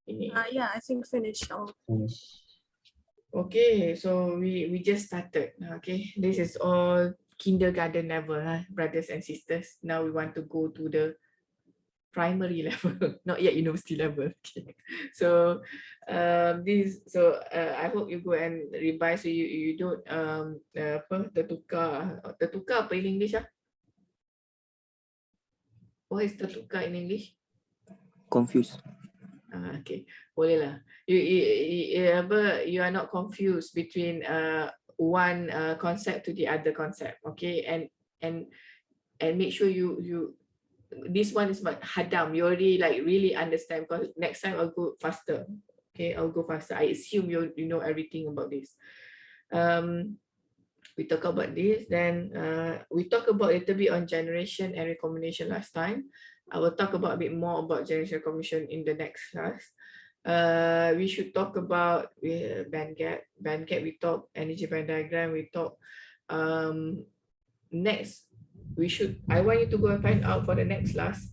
Finish. Yeah, I think finish. Okay, so we just started. Okay, this is all kindergarten level, brothers and sisters. Now we want to go to the primary level, not yet university level. Okay. So I hope you go and revise so you don't tertukar apa in English ah? What is tertukar in English? Confused. Okay, boleh lah. You are not confused between one concept to the other concept. Okay, and make sure you this one is about hadam. You already like really understand, because next time I'll go faster. Okay, I'll go faster. I assume you know everything about this. We talk about this, then we talk about a little bit on generation and recombination last time. I will talk about a bit more about generation and recombination in the next class. We should talk about band gap. Band gap, we talk energy band diagram, we talk next. I want you to go and find out for the next class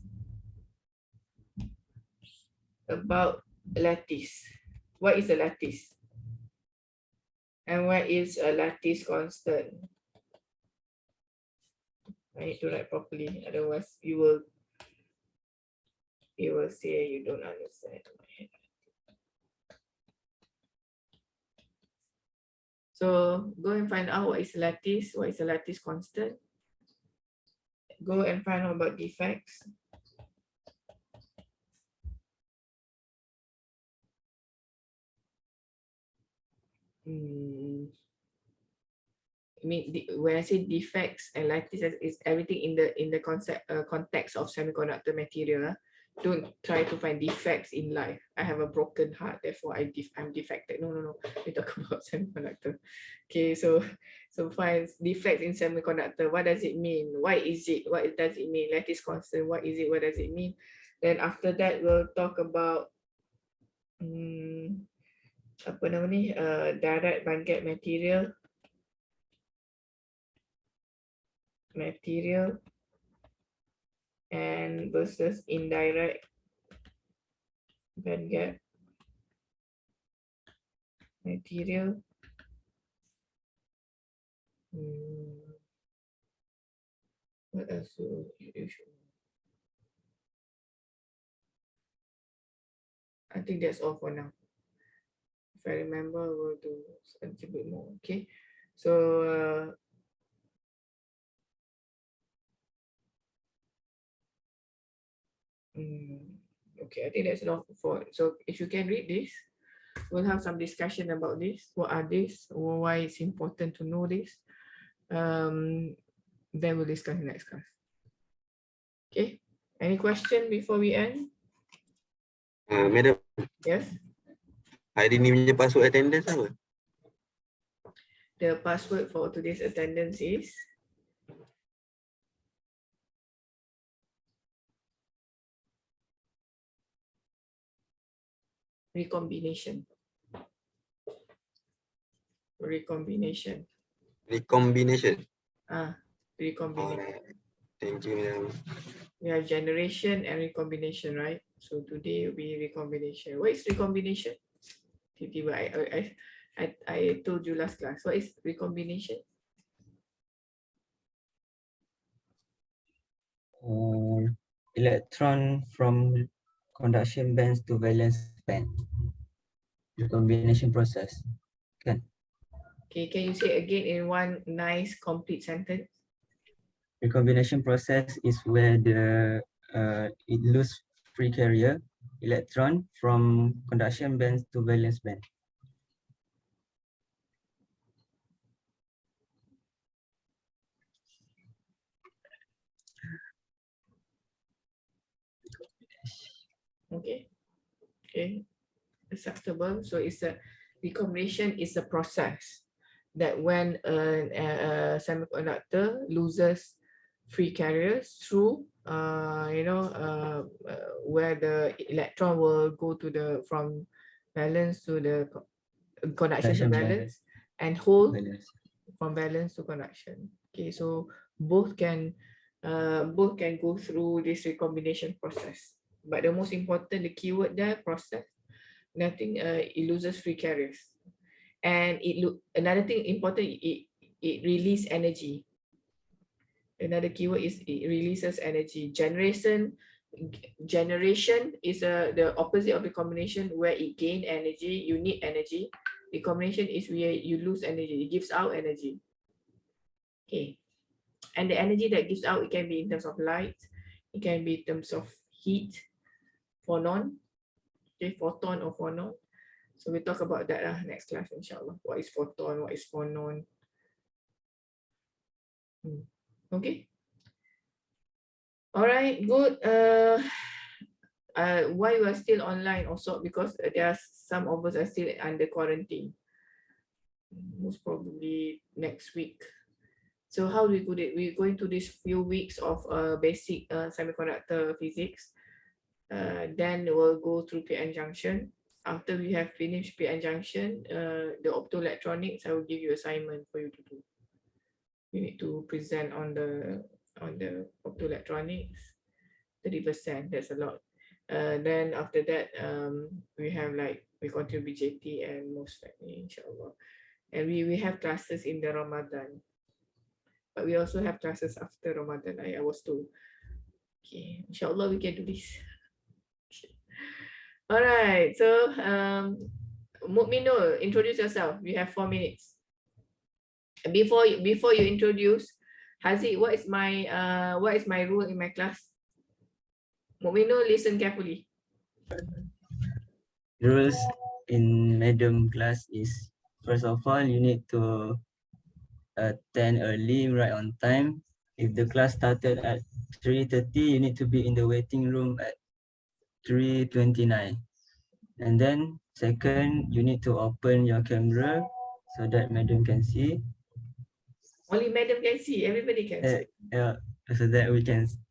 about lattice. What is a lattice? And what is a lattice constant? I need to write properly, otherwise you will say you don't understand. So go and find out what is lattice, what is a lattice constant. Go and find out about defects. I mean, when I say defects and lattice, is everything in the context of semiconductor material. Don't try to find defects in life. I have a broken heart, therefore I'm defected. No. We talk about semiconductor. Okay, so find defects in semiconductor. What does it mean? Why is it? What does it mean? Lattice constant. What is it? What does it mean? Then after that, we'll talk about apa nama ni? Direct bandgap material. And versus indirect bandgap material. What else you should? I think that's all for now. If I remember, we'll do a little bit more. Okay, so okay, I think that's enough for. So if you can read this, we'll have some discussion about this. What are these? Why it's important to know this? Then we'll discuss in next class. Okay. Any question before we end? Madam, Yes. hari ni punya password attendance apa? The password for today's attendance is recombination. Recombination. Recombination. Recombination. Alright. Thank you, madam. We have generation and recombination, right? So today will be recombination. What is recombination? Tiba-tiba I told you last class. What is recombination? Electron from conduction bands to valence band. Recombination process. Kan? Okay, can you say again in one nice complete sentence? Recombination process is where it lose free carrier electron from conduction bands to valence band. Okay. Okay. Acceptable. So it's a recombination is a process that when a semiconductor loses free carriers through where the electron will go to the from valence to the conduction to Conduction valence and hold valence. from valence to conduction. Okay, so both can go through this recombination process. But the most important, the keyword there, process. Nothing. It loses free carriers, and another thing important. It release energy. Another keyword is it releases energy. Generation is the opposite of recombination, where it gain energy. You need energy. Recombination is where you lose energy. It gives out energy. Okay, and the energy that gives out, it can be in terms of light, it can be in terms of heat, phonon, okay, photon or phonon. So we talk about that next class, inshallah. What is photon? What is phonon? Okay. All right, good. Why we are still online also because there are some of us are still under quarantine. Most probably next week. So how we put it? We're going to this few weeks of basic semiconductor physics. Then we'll go through PN junction. After we have finished PN junction, the optoelectronics, I will give you assignment for you to do. You need to present on the optoelectronics, 30%. That's a lot. Then after that, we have we continue BJT and most likely, inshallah. And we have classes in the Ramadan. But we also have classes after Ramadan. I was told. Okay, inshallah we can do this. Okay. All right. So Mukminul, introduce yourself. You have 4 minutes. Before you introduce, Haziq, what is my rule in my class? Mukminul, listen carefully. Rules in Madam class is, first of all, you need to attend early, right on time. If the class started at 3:30, you need to be in the waiting room at 3:29. And then second, you need to open your camera so that Madam can see. Only Madam can see. Everybody can see. So that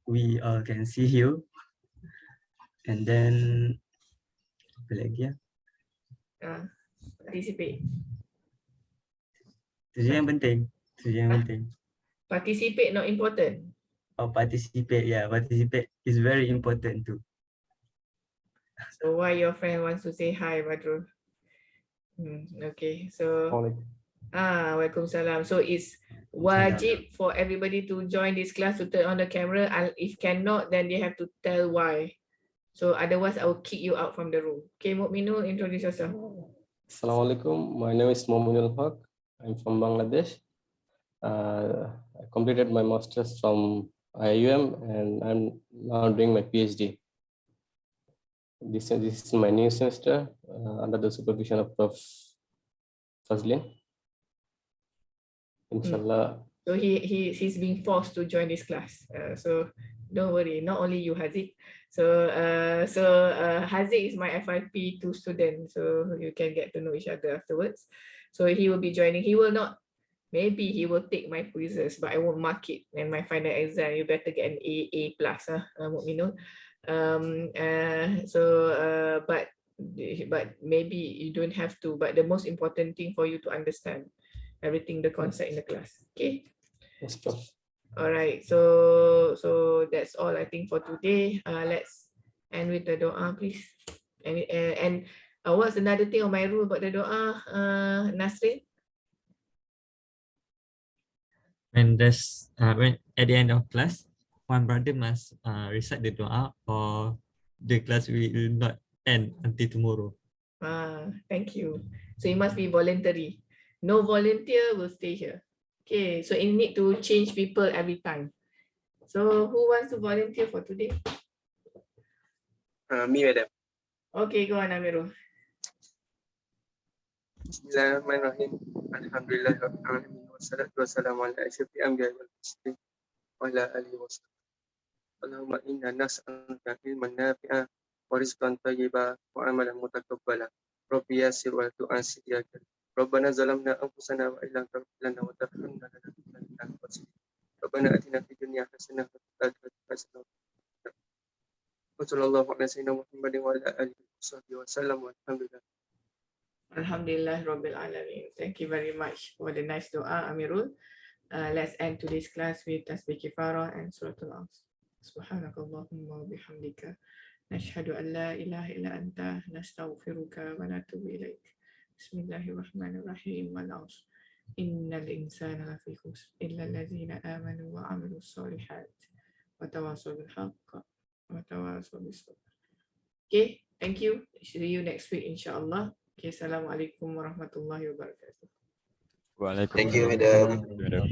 we all can see you. And then apa lagi ya? Participate. Itu je yang penting. Itu je yang penting. Participate not important. Oh, participate, yeah. Participate is very important too. So why your friend wants to say hi, Badrul? Okay, so Waalaikumsalam. So it's wajib for everybody to join this class to turn on the camera. If cannot, then they have to tell why. So otherwise, I will kick you out from the room. Okay, Mukminul, introduce yourself. Assalamualaikum. My name is Mominul Haq. I'm from Bangladesh. I completed my master's from IUM and I'm now doing my PhD. This is my new semester under the supervision of Prof. Fazlin. Inshallah, So he's being forced to join this class. So don't worry, not only you, Haziq. So Haziq is my FIP 2 student, so you can get to know each other afterwards. So he will be joining. He will not, maybe he will take my quizzes, but I won't mark it in my final exam. You better get an A plus, Mukminul. But maybe you don't have to. But the most important thing for you to understand everything, the concept in the class. Okay. Yes, Prof. All right. So that's all I think for today. Let's end with the doa, please. And what's another thing on my rule about the doa, Nasrin? When at the end of class, one brother must recite the doa, or the class will not end until tomorrow. Thank you. So it must be voluntary. No volunteer will stay here. Okay, so you need to change people every time. So who wants to volunteer for today? Me, madam. Okay, go on, Amirul. Bismillahirrahmanirrahim. Alhamdulillahirrahmanirrahim. Wassalatu wassalamu ala asyrafil anbiya'i wal mursalin wa ala alihi wasallam. Allahumma inna nas'aluka ilman nafi'a wa rizqan thayyiba wa amalan mutaqabbala. Rabbi yassir wa la tu'assir ya karim. Rabbana zalamna anfusana wa illam taghfir lana wa tarhamna lanakunanna minal khasirin. Rabbana atina fid dunya hasanah wa fil akhirati hasanah wa sallallahu ala sayyidina Muhammadin wa ala alihi wa sallam wa alhamdulillah. Alhamdulillah Rabbil Alamin. Thank you very much for the nice doa, Amirul. Let's end today's class with Tasbih Kifarah and Surah Al-Asr. Subhanakallahumma wa bihamdika. Nashhadu an la ilaha illa anta nastaghfiruka wa natubu ilaik. Bismillahirrahmanirrahim. Wal 'asr. Innal insana lafi khusr illa allazina amanu wa 'amilus solihat wa tawasaw bil haqq wa tawasaw bis sabr. Okay, thank you. See you next week insya-Allah. Okay, assalamualaikum warahmatullahi wabarakatuh. Thank you, madam. Madam.